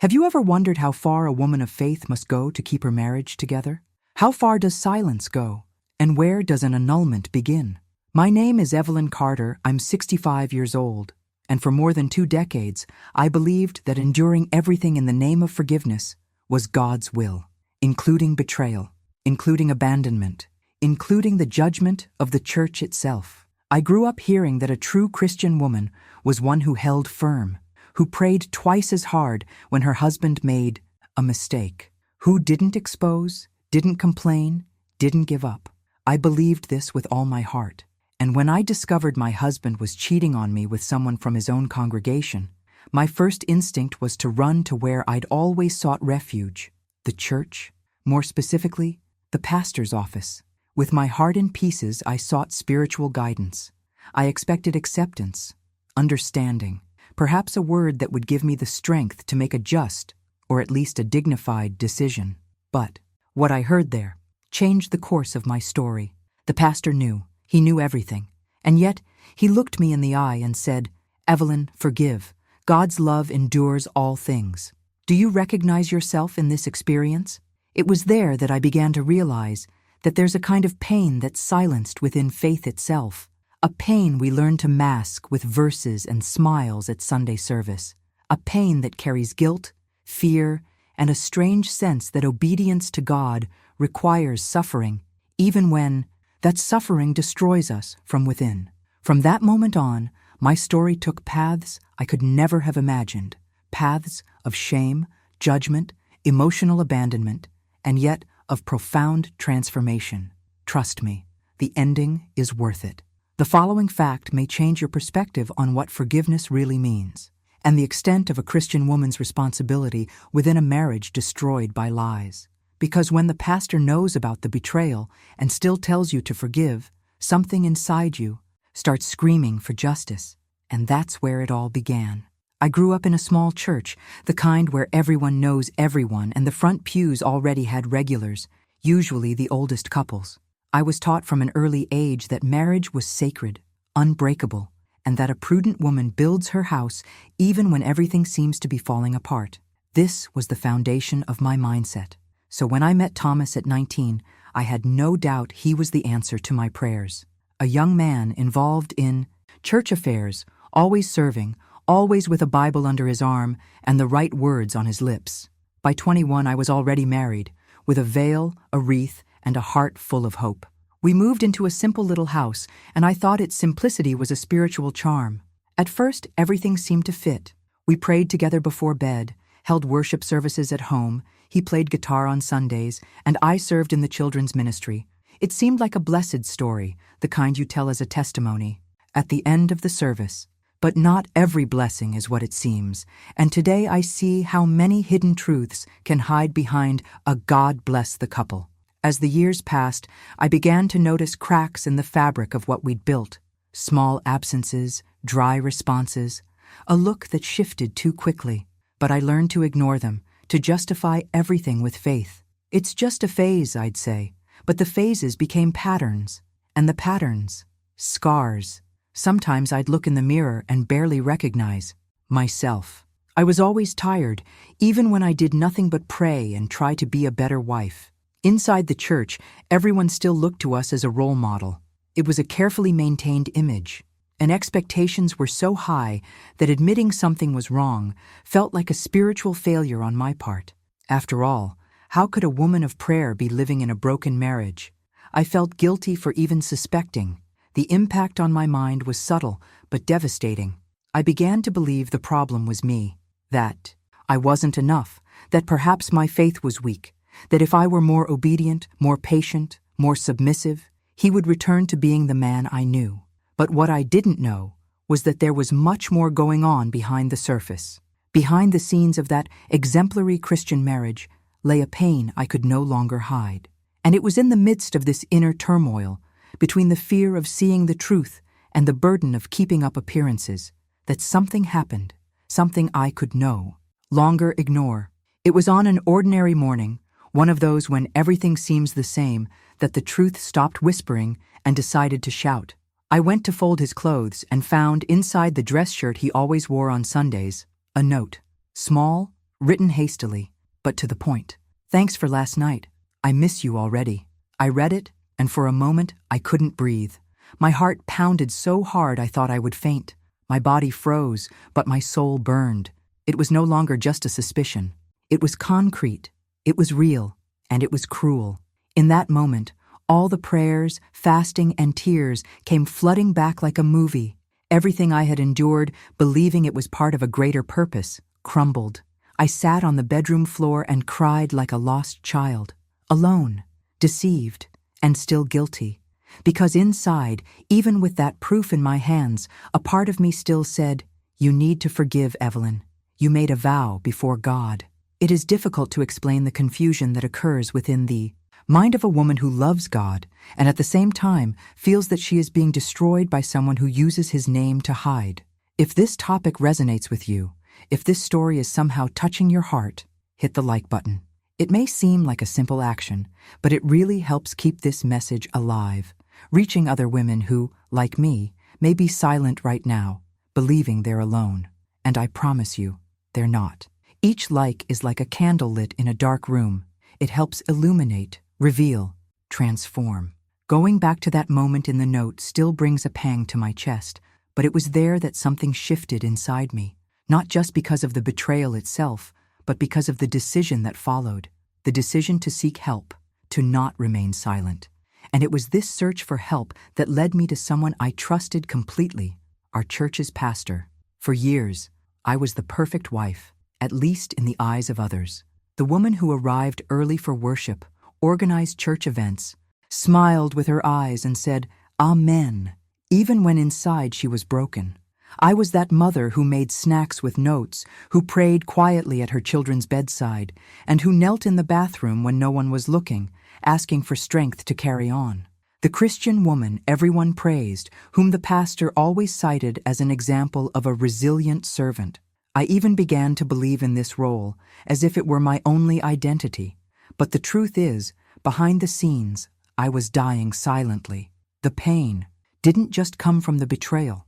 Have you ever wondered how far a woman of faith must go to keep her marriage together? How far does silence go? And where does an annulment begin? My name is Evelyn Carter. I'm 65 years old. And for more than 2 decades, I believed that enduring everything in the name of forgiveness was God's will, including betrayal, including abandonment, including the judgment of the church itself. I grew up hearing that a true Christian woman was one who held firm, who prayed twice as hard when her husband made a mistake, who didn't expose, didn't complain, didn't give up. I believed this with all my heart. And when I discovered my husband was cheating on me with someone from his own congregation, my first instinct was to run to where I'd always sought refuge, the church, more specifically, the pastor's office. With my heart in pieces, I sought spiritual guidance. I expected acceptance, understanding, perhaps a word that would give me the strength to make a just, or at least a dignified, decision. But what I heard there changed the course of my story. The pastor knew. He knew everything. And yet, he looked me in the eye and said, "Evelyn, forgive. God's love endures all things." Do you recognize yourself in this experience? It was there that I began to realize that there's a kind of pain that's silenced within faith itself, a pain we learn to mask with verses and smiles at Sunday service, a pain that carries guilt, fear, and a strange sense that obedience to God requires suffering, even when that suffering destroys us from within. From that moment on, my story took paths I could never have imagined, paths of shame, judgment, emotional abandonment, and yet of profound transformation. Trust me, the ending is worth it. The following fact may change your perspective on what forgiveness really means, and the extent of a Christian woman's responsibility within a marriage destroyed by lies. Because when the pastor knows about the betrayal and still tells you to forgive, something inside you starts screaming for justice. And that's where it all began. I grew up in a small church, the kind where everyone knows everyone, and the front pews already had regulars, usually the oldest couples. I was taught from an early age that marriage was sacred, unbreakable, and that a prudent woman builds her house even when everything seems to be falling apart. This was the foundation of my mindset. So when I met Thomas at 19, I had no doubt he was the answer to my prayers. A young man involved in church affairs, always serving, always with a Bible under his arm and the right words on his lips. By 21, I was already married, with a veil, a wreath, and a heart full of hope. We moved into a simple little house, and I thought its simplicity was a spiritual charm. At first, everything seemed to fit. We prayed together before bed, held worship services at home, he played guitar on Sundays, and I served in the children's ministry. It seemed like a blessed story, the kind you tell as a testimony, at the end of the service. But not every blessing is what it seems, and today I see how many hidden truths can hide behind a "God bless the couple." As the years passed, I began to notice cracks in the fabric of what we'd built, small absences, dry responses, a look that shifted too quickly. But I learned to ignore them, to justify everything with faith. It's just a phase, I'd say, but the phases became patterns, and the patterns, scars. Sometimes I'd look in the mirror and barely recognize myself. I was always tired, even when I did nothing but pray and try to be a better wife. Inside the church, everyone still looked to us as a role model. It was a carefully maintained image, and expectations were so high that admitting something was wrong felt like a spiritual failure on my part. After all, how could a woman of prayer be living in a broken marriage? I felt guilty for even suspecting. The impact on my mind was subtle but devastating. I began to believe the problem was me, that I wasn't enough, that perhaps my faith was weak, that if I were more obedient, more patient, more submissive, he would return to being the man I knew. But what I didn't know was that there was much more going on behind the surface. Behind the scenes of that exemplary Christian marriage lay a pain I could no longer hide. And it was in the midst of this inner turmoil, between the fear of seeing the truth and the burden of keeping up appearances, that something happened, something I could no longer ignore. It was on an ordinary morning, one of those when everything seems the same, that the truth stopped whispering and decided to shout. I went to fold his clothes and found inside the dress shirt he always wore on Sundays a note, small, written hastily, but to the point. Thanks for last night. I miss you already. I read it, and for a moment I couldn't breathe. My heart pounded so hard I thought I would faint. My body froze, but my soul burned. It was no longer just a suspicion. It was concrete, it was real, and it was cruel. In that moment, all the prayers, fasting, and tears came flooding back like a movie. Everything I had endured, believing it was part of a greater purpose, crumbled. I sat on the bedroom floor and cried like a lost child, alone, deceived, and still guilty. Because inside, even with that proof in my hands, a part of me still said, "You need to forgive, Evelyn. You made a vow before God." It is difficult to explain the confusion that occurs within the mind of a woman who loves God and at the same time feels that she is being destroyed by someone who uses his name to hide. If this topic resonates with you, if this story is somehow touching your heart, hit the like button. It may seem like a simple action, but it really helps keep this message alive, reaching other women who, like me, may be silent right now, believing they're alone. And I promise you, they're not. Each like is like a candle lit in a dark room. It helps illuminate, reveal, transform. Going back to that moment in the note still brings a pang to my chest, but it was there that something shifted inside me, not just because of the betrayal itself, but because of the decision that followed, the decision to seek help, to not remain silent. And it was this search for help that led me to someone I trusted completely, our church's pastor. For years, I was the perfect wife, at least in the eyes of others. The woman who arrived early for worship, organized church events, smiled with her eyes and said, "Amen," even when inside she was broken. I was that mother who made snacks with notes, who prayed quietly at her children's bedside, and who knelt in the bathroom when no one was looking, asking for strength to carry on. The Christian woman everyone praised, whom the pastor always cited as an example of a resilient servant. I even began to believe in this role, as if it were my only identity. But the truth is, behind the scenes, I was dying silently. The pain didn't just come from the betrayal.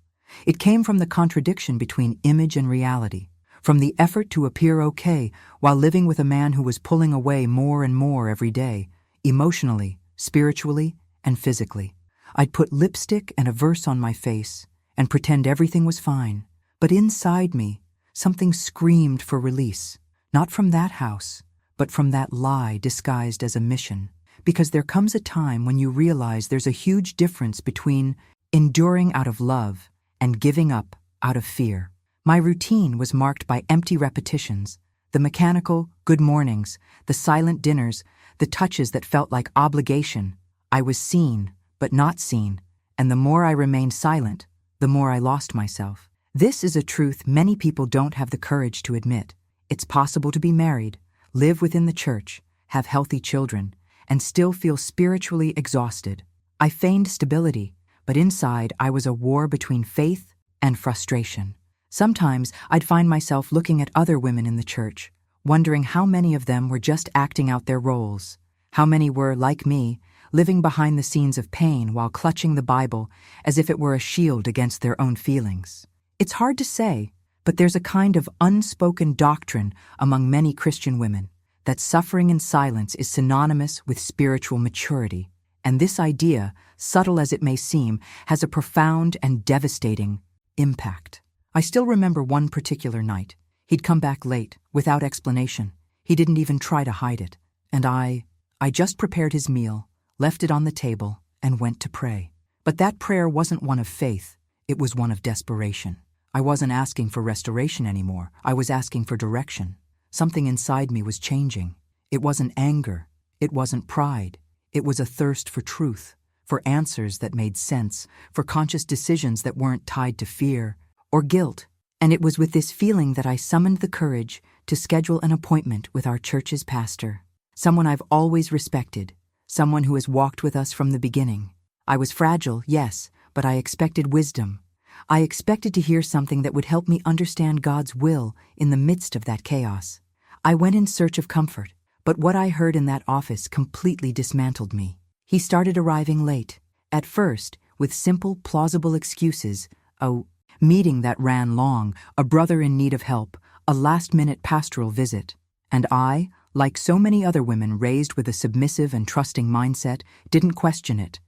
It came from the contradiction between image and reality, from the effort to appear okay while living with a man who was pulling away more and more every day, emotionally, spiritually, and physically. I'd put lipstick and a verse on my face and pretend everything was fine, but inside me, something screamed for release, not from that house, but from that lie disguised as a mission. Because there comes a time when you realize there's a huge difference between enduring out of love and giving up out of fear. My routine was marked by empty repetitions, the mechanical good mornings, the silent dinners, the touches that felt like obligation. I was seen, but not seen, and the more I remained silent, the more I lost myself. This is a truth many people don't have the courage to admit. It's possible to be married, live within the church, have healthy children, and still feel spiritually exhausted. I feigned stability, but inside I was a war between faith and frustration. Sometimes I'd find myself looking at other women in the church, wondering how many of them were just acting out their roles, how many were, like me, living behind the scenes of pain while clutching the Bible as if it were a shield against their own feelings. It's hard to say, but there's a kind of unspoken doctrine among many Christian women that suffering in silence is synonymous with spiritual maturity. And this idea, subtle as it may seem, has a profound and devastating impact. I still remember one particular night. He'd come back late, without explanation. He didn't even try to hide it. And I just prepared his meal, left it on the table, and went to pray. But that prayer wasn't one of faith, it was one of desperation. I wasn't asking for restoration anymore. I was asking for direction. Something inside me was changing. It wasn't anger. It wasn't pride. It was a thirst for truth, for answers that made sense, for conscious decisions that weren't tied to fear or guilt. And it was with this feeling that I summoned the courage to schedule an appointment with our church's pastor, someone I've always respected, someone who has walked with us from the beginning. I was fragile, yes, but I expected wisdom. I expected to hear something that would help me understand God's will in the midst of that chaos. I went in search of comfort, but what I heard in that office completely dismantled me. He started arriving late, at first with simple, plausible excuses, a meeting that ran long, a brother in need of help, a last-minute pastoral visit. And I, like so many other women raised with a submissive and trusting mindset, didn't question it.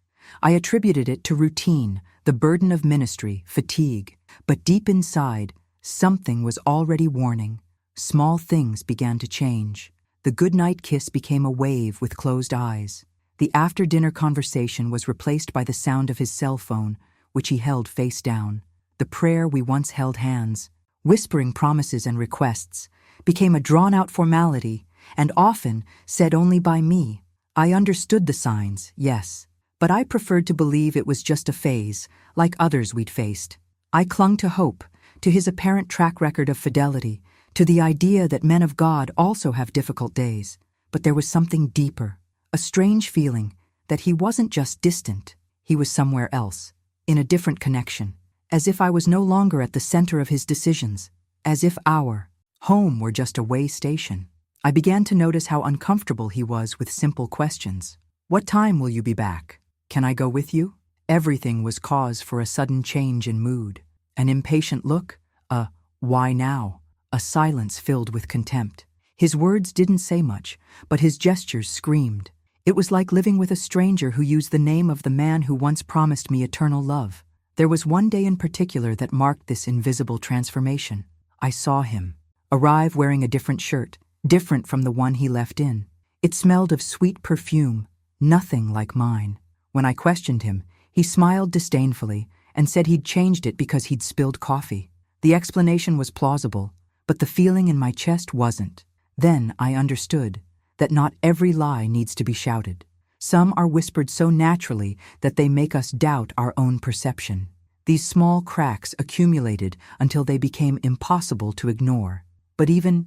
I attributed it to routine, the burden of ministry, fatigue. But deep inside, something was already warning. Small things began to change. The goodnight kiss became a wave with closed eyes. The after-dinner conversation was replaced by the sound of his cell phone, which he held face down. The prayer we once held hands, whispering promises and requests, became a drawn-out formality, and often said only by me. I understood the signs, yes, but I preferred to believe it was just a phase, like others we'd faced. I clung to hope, to his apparent track record of fidelity, to the idea that men of God also have difficult days. But there was something deeper, a strange feeling that he wasn't just distant, he was somewhere else, in a different connection, as if I was no longer at the center of his decisions, as if our home were just a way station. I began to notice how uncomfortable he was with simple questions. What time will you be back? Can I go with you? Everything was cause for a sudden change in mood. An impatient look, a why now? A silence filled with contempt. His words didn't say much, but his gestures screamed. It was like living with a stranger who used the name of the man who once promised me eternal love. There was one day in particular that marked this invisible transformation. I saw him arrive wearing a different shirt, different from the one he left in. It smelled of sweet perfume, nothing like mine. When I questioned him, he smiled disdainfully and said he'd changed it because he'd spilled coffee. The explanation was plausible, but the feeling in my chest wasn't. Then I understood that not every lie needs to be shouted. Some are whispered so naturally that they make us doubt our own perception. These small cracks accumulated until they became impossible to ignore. But even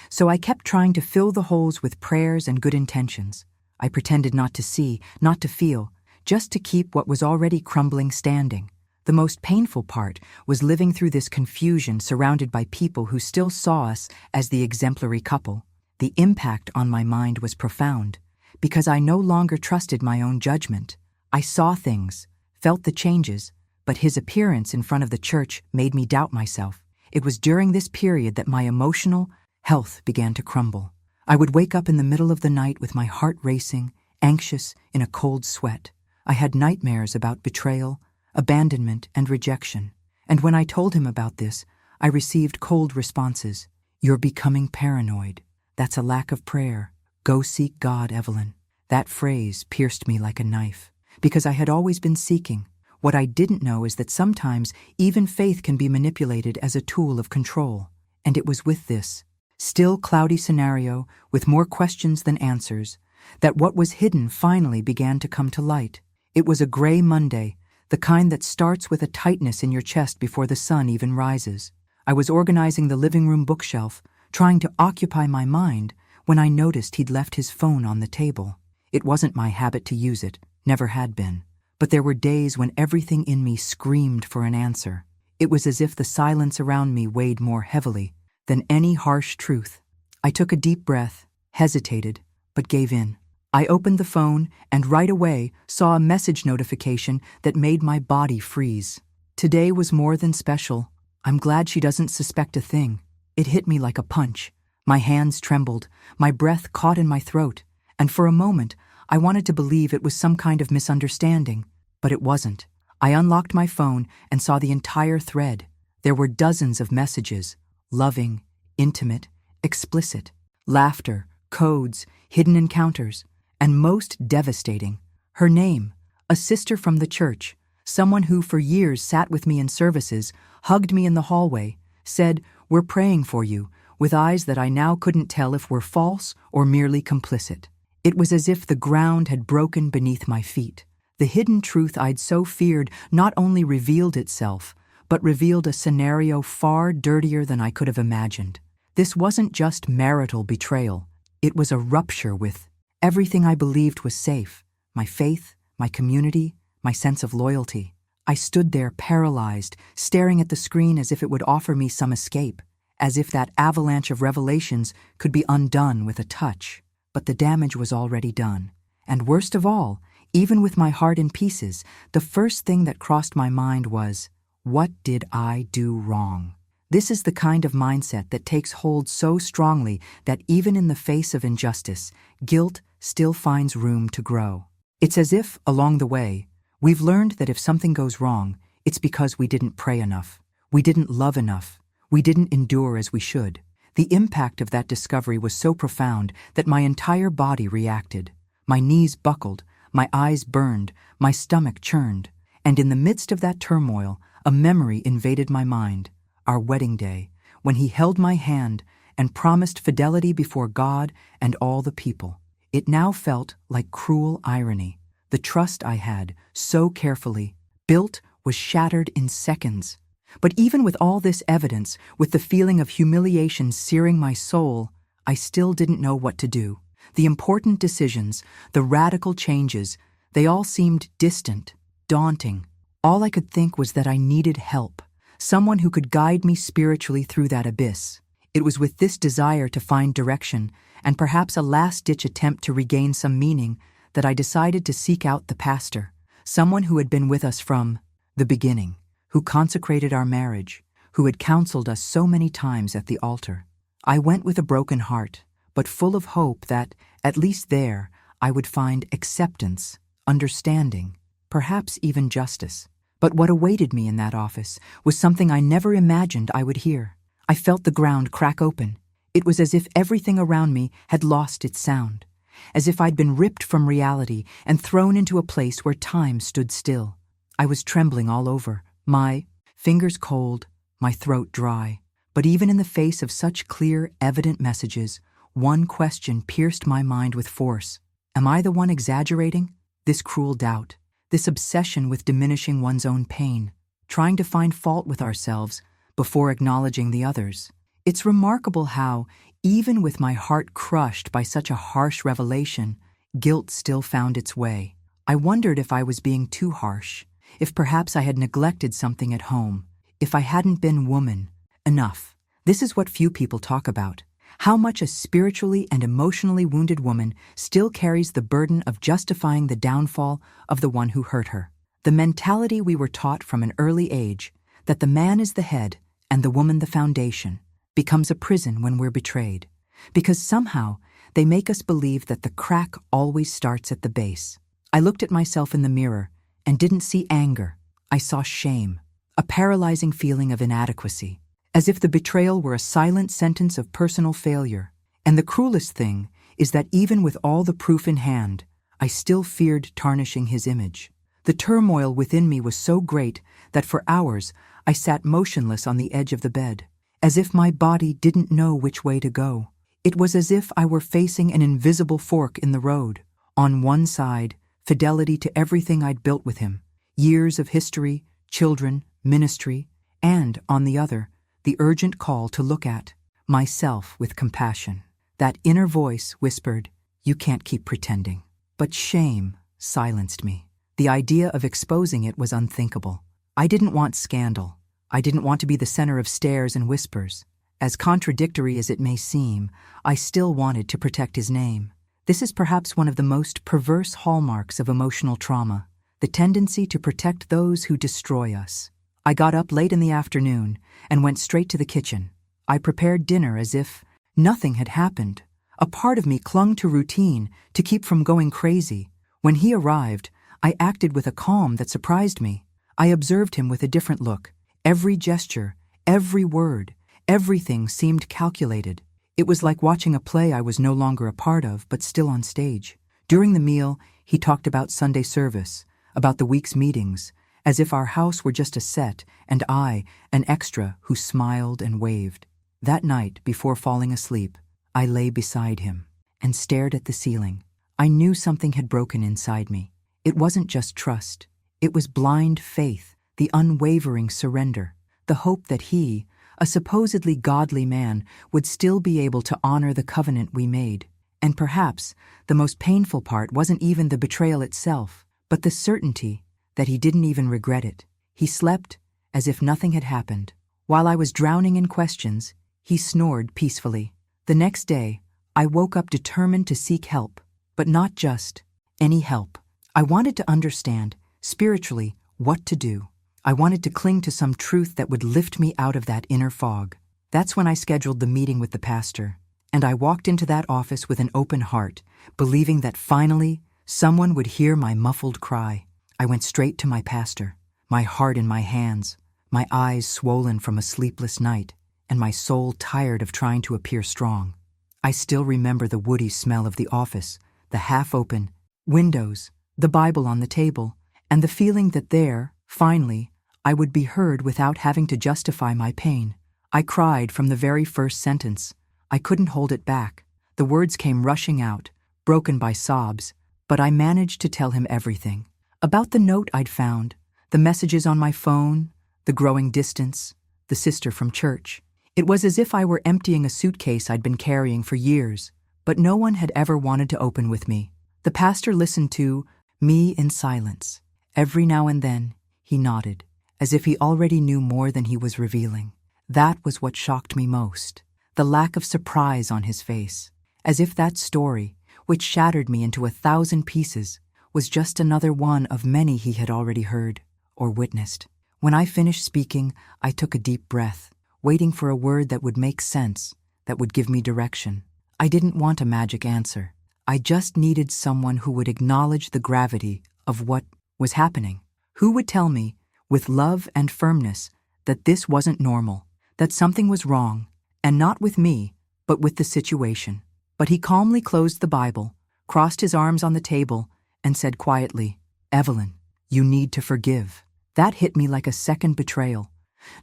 so, I kept trying to fill the holes with prayers and good intentions. I pretended not to see, not to feel, just to keep what was already crumbling standing. The most painful part was living through this confusion surrounded by people who still saw us as the exemplary couple. The impact on my mind was profound, because I no longer trusted my own judgment. I saw things, felt the changes, but his appearance in front of the church made me doubt myself. It was during this period that my emotional health began to crumble. I would wake up in the middle of the night with my heart racing, anxious, in a cold sweat. I had nightmares about betrayal, abandonment, and rejection. And when I told him about this, I received cold responses. You're becoming paranoid. That's a lack of prayer. Go seek God, Evelyn. That phrase pierced me like a knife, because I had always been seeking. What I didn't know is that sometimes even faith can be manipulated as a tool of control. And it was with this still cloudy scenario, with more questions than answers, that what was hidden finally began to come to light. It was a gray Monday, the kind that starts with a tightness in your chest before the sun even rises. I was organizing the living room bookshelf, trying to occupy my mind, when I noticed he'd left his phone on the table. It wasn't my habit to use it, never had been. But there were days when everything in me screamed for an answer. It was as if the silence around me weighed more heavily than any harsh truth. I took a deep breath, hesitated, but gave in. I opened the phone and right away saw a message notification that made my body freeze. Today was more than special. I'm glad she doesn't suspect a thing. It hit me like a punch. My hands trembled, my breath caught in my throat, and for a moment I wanted to believe it was some kind of misunderstanding, but it wasn't. I unlocked my phone and saw the entire thread. There were dozens of messages, loving, intimate, explicit, laughter, codes, hidden encounters, and most devastating, her name, a sister from the church, someone who for years sat with me in services, hugged me in the hallway, said, "We're praying for you," with eyes that I now couldn't tell if were false or merely complicit. It was as if the ground had broken beneath my feet. The hidden truth I'd so feared not only revealed itself, but revealed a scenario far dirtier than I could have imagined. This wasn't just marital betrayal. It was a rupture with everything I believed was safe, my faith, my community, my sense of loyalty. I stood there paralyzed, staring at the screen as if it would offer me some escape, as if that avalanche of revelations could be undone with a touch. But the damage was already done. And worst of all, even with my heart in pieces, the first thing that crossed my mind was, what did I do wrong? This is the kind of mindset that takes hold so strongly that even in the face of injustice, guilt still finds room to grow. It's as if, along the way, we've learned that if something goes wrong, it's because we didn't pray enough, we didn't love enough, we didn't endure as we should. The impact of that discovery was so profound that my entire body reacted. My knees buckled, my eyes burned, my stomach churned. And in the midst of that turmoil, a memory invaded my mind. Our wedding day, when he held my hand and promised fidelity before God and all the people. It now felt like cruel irony. The trust I had, so carefully built, was shattered in seconds. But even with all this evidence, with the feeling of humiliation searing my soul, I still didn't know what to do. The important decisions, the radical changes, they all seemed distant, daunting. All I could think was that I needed help, someone who could guide me spiritually through that abyss. It was with this desire to find direction, and perhaps a last-ditch attempt to regain some meaning, that I decided to seek out the pastor, someone who had been with us from the beginning, who consecrated our marriage, who had counseled us so many times at the altar. I went with a broken heart, but full of hope that, at least there, I would find acceptance, understanding, perhaps even justice. But what awaited me in that office was something I never imagined I would hear. I felt the ground crack open. It was as if everything around me had lost its sound, as if I'd been ripped from reality and thrown into a place where time stood still. I was trembling all over, my fingers cold, my throat dry. But even in the face of such clear, evident messages, one question pierced my mind with force. Am I the one exaggerating? This cruel doubt, this obsession with diminishing one's own pain, trying to find fault with ourselves before acknowledging the others. It's remarkable how, even with my heart crushed by such a harsh revelation, guilt still found its way. I wondered if I was being too harsh, if perhaps I had neglected something at home, if I hadn't been woman enough. This is what few people talk about. How much a spiritually and emotionally wounded woman still carries the burden of justifying the downfall of the one who hurt her. The mentality we were taught from an early age, that the man is the head and the woman the foundation, becomes a prison when we're betrayed, because somehow they make us believe that the crack always starts at the base. I looked at myself in the mirror and didn't see anger. I saw shame, a paralyzing feeling of inadequacy, as if the betrayal were a silent sentence of personal failure. And the cruelest thing is that even with all the proof in hand, I still feared tarnishing his image. The turmoil within me was so great that for hours I sat motionless on the edge of the bed, as if my body didn't know which way to go. It was as if I were facing an invisible fork in the road. On one side, fidelity to everything I'd built with him, years of history, children, ministry, and, on the other, the urgent call to look at myself with compassion. That inner voice whispered, "You can't keep pretending." But shame silenced me. The idea of exposing it was unthinkable. I didn't want scandal. I didn't want to be the center of stares and whispers. As contradictory as it may seem, I still wanted to protect his name. This is perhaps one of the most perverse hallmarks of emotional trauma, the tendency to protect those who destroy us. I got up late in the afternoon and went straight to the kitchen. I prepared dinner as if nothing had happened. A part of me clung to routine to keep from going crazy. When he arrived, I acted with a calm that surprised me. I observed him with a different look. Every gesture, every word, everything seemed calculated. It was like watching a play I was no longer a part of, but still on stage. During the meal, he talked about Sunday service, about the week's meetings, as if our house were just a set and I, an extra who smiled and waved. That night, before falling asleep, I lay beside him and stared at the ceiling. I knew something had broken inside me. It wasn't just trust. It was blind faith, the unwavering surrender, the hope that he, a supposedly godly man, would still be able to honor the covenant we made. And perhaps the most painful part wasn't even the betrayal itself, but the certainty that he didn't even regret it. He slept as if nothing had happened. While I was drowning in questions, he snored peacefully. The next day, I woke up determined to seek help, but not just any help. I wanted to understand, spiritually, what to do. I wanted to cling to some truth that would lift me out of that inner fog. That's when I scheduled the meeting with the pastor, and I walked into that office with an open heart, believing that finally someone would hear my muffled cry. I went straight to my pastor, my heart in my hands, my eyes swollen from a sleepless night, and my soul tired of trying to appear strong. I still remember the woody smell of the office, the half-open windows, the Bible on the table, and the feeling that there, finally, I would be heard without having to justify my pain. I cried from the very first sentence. I couldn't hold it back. The words came rushing out, broken by sobs, but I managed to tell him everything. About the note I'd found, the messages on my phone, the growing distance, the sister from church. It was as if I were emptying a suitcase I'd been carrying for years, but no one had ever wanted to open with me. The pastor listened to me in silence. Every now and then, he nodded, as if he already knew more than he was revealing. That was what shocked me most, the lack of surprise on his face, as if that story, which shattered me into 1,000 pieces, was just another one of many he had already heard or witnessed. When I finished speaking, I took a deep breath, waiting for a word that would make sense, that would give me direction. I didn't want a magic answer. I just needed someone who would acknowledge the gravity of what was happening, who would tell me, with love and firmness, that this wasn't normal, that something was wrong, and not with me, but with the situation. But he calmly closed the Bible, crossed his arms on the table, and said quietly, "Evelyn, you need to forgive." That hit me like a second betrayal,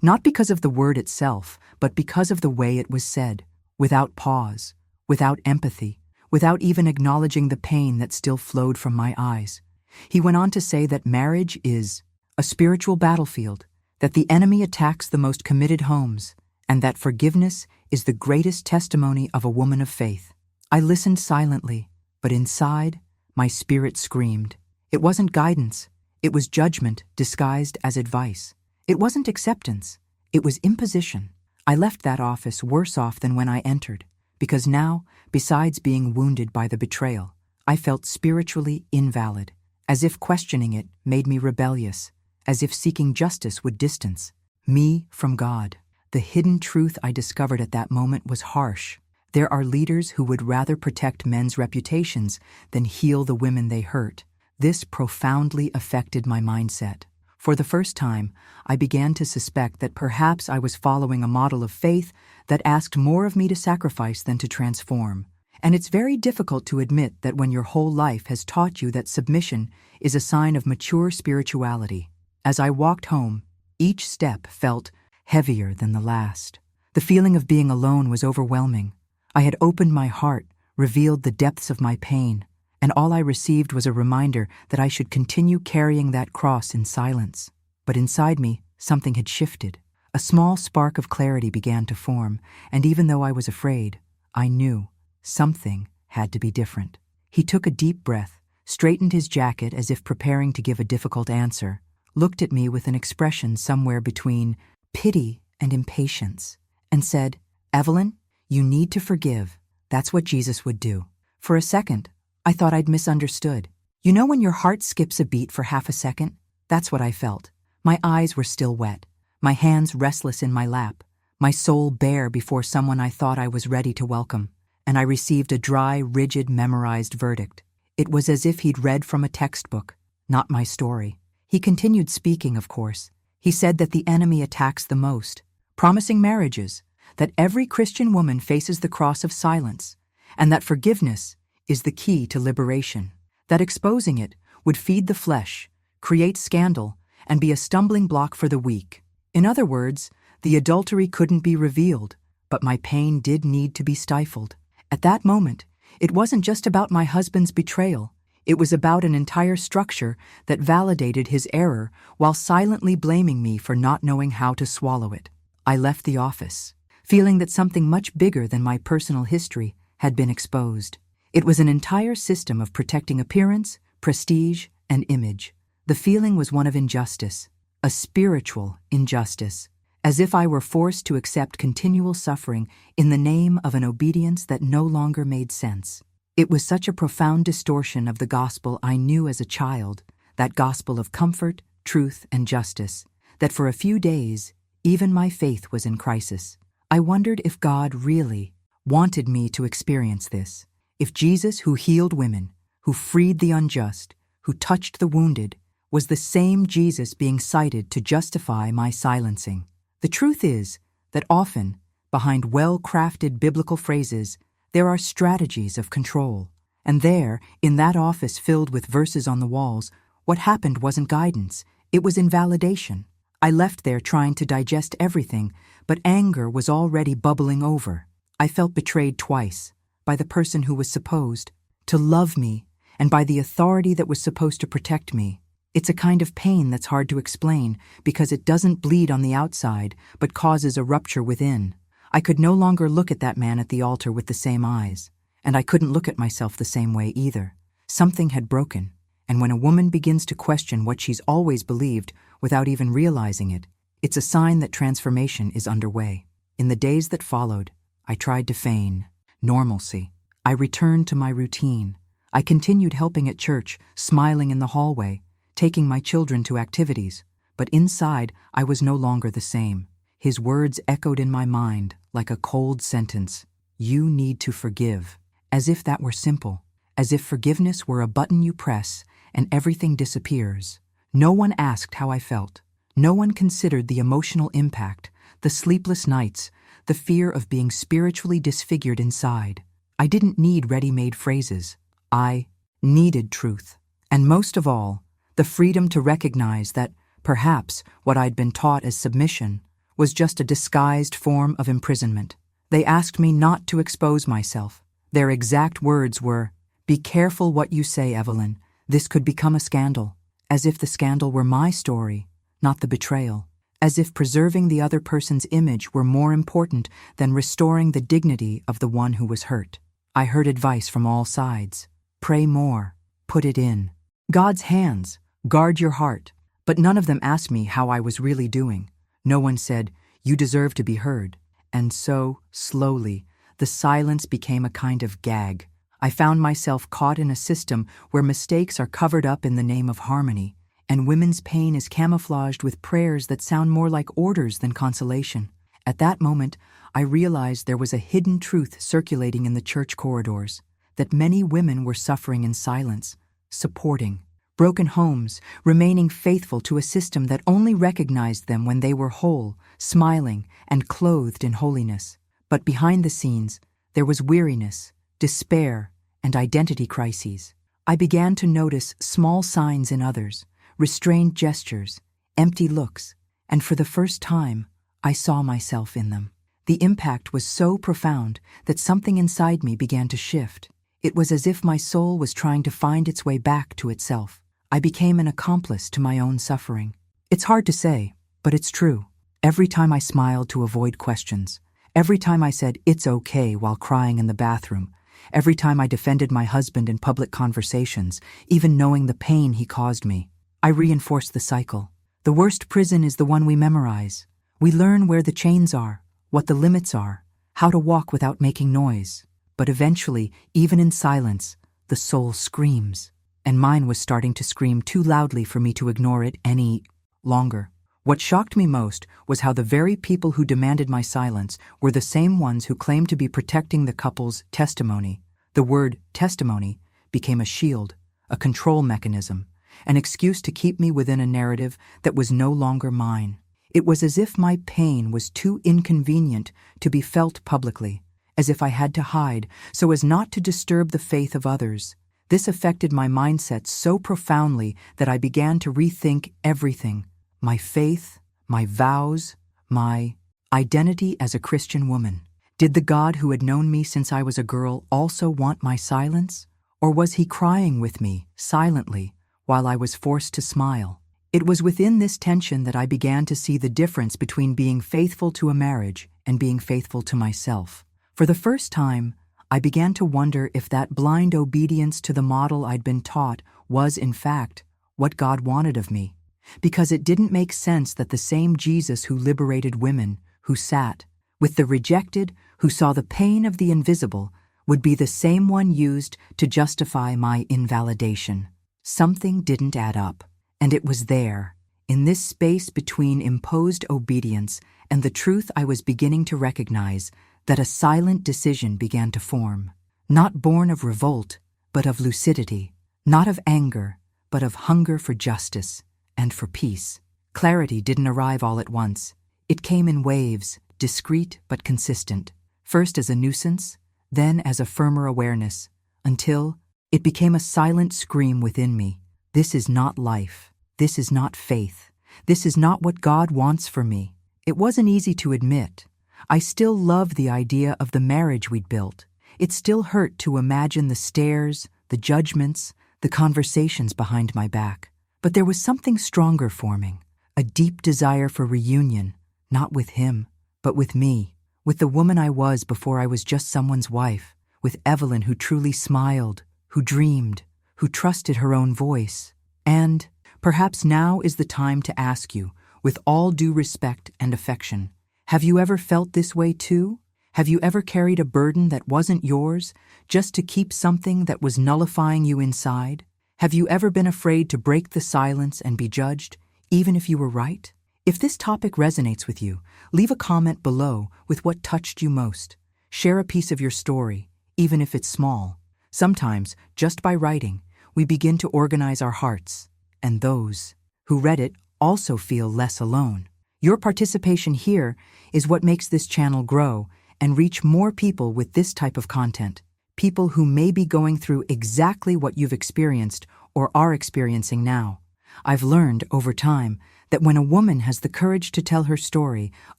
not because of the word itself, but because of the way it was said, without pause, without empathy, without even acknowledging the pain that still flowed from my eyes. He went on to say that marriage is a spiritual battlefield, that the enemy attacks the most committed homes, and that forgiveness is the greatest testimony of a woman of faith. I listened silently, but inside, my spirit screamed. It wasn't guidance. It was judgment disguised as advice. It wasn't acceptance. It was imposition. I left that office worse off than when I entered, because now, besides being wounded by the betrayal, I felt spiritually invalid, as if questioning it made me rebellious, as if seeking justice would distance me from God. The hidden truth I discovered at that moment was harsh. There are leaders who would rather protect men's reputations than heal the women they hurt. This profoundly affected my mindset. For the first time, I began to suspect that perhaps I was following a model of faith that asked more of me to sacrifice than to transform. And it's very difficult to admit that when your whole life has taught you that submission is a sign of mature spirituality. As I walked home, each step felt heavier than the last. The feeling of being alone was overwhelming. I had opened my heart, revealed the depths of my pain, and all I received was a reminder that I should continue carrying that cross in silence. But inside me, something had shifted. A small spark of clarity began to form, and even though I was afraid, I knew something had to be different. He took a deep breath, straightened his jacket as if preparing to give a difficult answer, looked at me with an expression somewhere between pity and impatience, and said, "Evelyn, you need to forgive. That's what Jesus would do." For a second, I thought I'd misunderstood. You know when your heart skips a beat for half a second? That's what I felt. My eyes were still wet, my hands restless in my lap, my soul bare before someone I thought I was ready to welcome, and I received a dry, rigid, memorized verdict. It was as if he'd read from a textbook, not my story. He continued speaking, of course. He said that the enemy attacks the most, promising marriages, that every Christian woman faces the cross of silence, and that forgiveness is the key to liberation, that exposing it would feed the flesh, create scandal, and be a stumbling block for the weak. In other words, the adultery couldn't be revealed, but my pain did need to be stifled. At that moment, it wasn't just about my husband's betrayal. It was about an entire structure that validated his error while silently blaming me for not knowing how to swallow it. I left the office, feeling that something much bigger than my personal history had been exposed. It was an entire system of protecting appearance, prestige, and image. The feeling was one of injustice, a spiritual injustice, as if I were forced to accept continual suffering in the name of an obedience that no longer made sense. It was such a profound distortion of the gospel I knew as a child, that gospel of comfort, truth, and justice, that for a few days, even my faith was in crisis. I wondered if God really wanted me to experience this. If Jesus, who healed women, who freed the unjust, who touched the wounded, was the same Jesus being cited to justify my silencing. The truth is that often, behind well-crafted biblical phrases, there are strategies of control. And there, in that office filled with verses on the walls, what happened wasn't guidance, it was invalidation. I left there trying to digest everything, but anger was already bubbling over. I felt betrayed twice, by the person who was supposed to love me, and by the authority that was supposed to protect me. It's a kind of pain that's hard to explain because it doesn't bleed on the outside, but causes a rupture within. I could no longer look at that man at the altar with the same eyes, and I couldn't look at myself the same way either. Something had broken, and when a woman begins to question what she's always believed without even realizing it, it's a sign that transformation is underway. In the days that followed, I tried to feign normalcy. I returned to my routine. I continued helping at church, smiling in the hallway, taking my children to activities, but inside I was no longer the same. His words echoed in my mind like a cold sentence. You need to forgive. As if that were simple. As if forgiveness were a button you press and everything disappears. No one asked how I felt. No one considered the emotional impact, the sleepless nights, the fear of being spiritually disfigured inside. I didn't need ready-made phrases. I needed truth. And most of all, the freedom to recognize that perhaps what I'd been taught as submission was just a disguised form of imprisonment. They asked me not to expose myself. Their exact words were, "Be careful what you say, Evelyn. This could become a scandal." As if the scandal were my story, not the betrayal. As if preserving the other person's image were more important than restoring the dignity of the one who was hurt. I heard advice from all sides. Pray more. Put it in God's hands. Guard your heart. But none of them asked me how I was really doing. No one said, "You deserve to be heard." And so, slowly, the silence became a kind of gag. I found myself caught in a system where mistakes are covered up in the name of harmony, and women's pain is camouflaged with prayers that sound more like orders than consolation. At that moment, I realized there was a hidden truth circulating in the church corridors, that many women were suffering in silence, supporting broken homes, remaining faithful to a system that only recognized them when they were whole, smiling, and clothed in holiness. But behind the scenes, there was weariness, despair, and identity crises. I began to notice small signs in others, restrained gestures, empty looks, and for the first time, I saw myself in them. The impact was so profound that something inside me began to shift. It was as if my soul was trying to find its way back to itself. I became an accomplice to my own suffering. It's hard to say, but it's true. Every time I smiled to avoid questions, every time I said it's okay while crying in the bathroom, every time I defended my husband in public conversations, even knowing the pain he caused me, I reinforced the cycle. The worst prison is the one we memorize. We learn where the chains are, what the limits are, how to walk without making noise. But eventually, even in silence, the soul screams. And mine was starting to scream too loudly for me to ignore it any longer. What shocked me most was how the very people who demanded my silence were the same ones who claimed to be protecting the couple's testimony. The word testimony became a shield, a control mechanism, an excuse to keep me within a narrative that was no longer mine. It was as if my pain was too inconvenient to be felt publicly, as if I had to hide so as not to disturb the faith of others. This affected my mindset so profoundly that I began to rethink everything: my faith, my vows, my identity as a Christian woman. Did the God who had known me since I was a girl also want my silence? Or was he crying with me, silently, while I was forced to smile? It was within this tension that I began to see the difference between being faithful to a marriage and being faithful to myself. For the first time, I began to wonder if that blind obedience to the model I'd been taught was, in fact, what God wanted of me. Because it didn't make sense that the same Jesus who liberated women, who sat with the rejected, who saw the pain of the invisible, would be the same one used to justify my invalidation. Something didn't add up, and it was there, In this space between imposed obedience and the truth, I was beginning to recognize that a silent decision began to form, not born of revolt, but of lucidity, not of anger, but of hunger for justice and for peace. Clarity didn't arrive all at once. It came in waves, discreet but consistent, first as a nuisance, then as a firmer awareness, until it became a silent scream within me. This is not life. This is not faith. This is not what God wants for me. It wasn't easy to admit. I still loved the idea of the marriage we'd built. It still hurt to imagine the stares, the judgments, the conversations behind my back. But there was something stronger forming, a deep desire for reunion, not with him, but with me, with the woman I was before I was just someone's wife, with Evelyn who truly smiled, who dreamed, who trusted her own voice. And perhaps now is the time to ask you, with all due respect and affection, have you ever felt this way too? Have you ever carried a burden that wasn't yours, just to keep something that was nullifying you inside? Have you ever been afraid to break the silence and be judged, even if you were right? If this topic resonates with you, leave a comment below with what touched you most. Share a piece of your story, even if it's small. Sometimes, just by writing, we begin to organize our hearts, and those who read it also feel less alone. Your participation here is what makes this channel grow and reach more people with this type of content. People who may be going through exactly what you've experienced or are experiencing now. I've learned over time that when a woman has the courage to tell her story,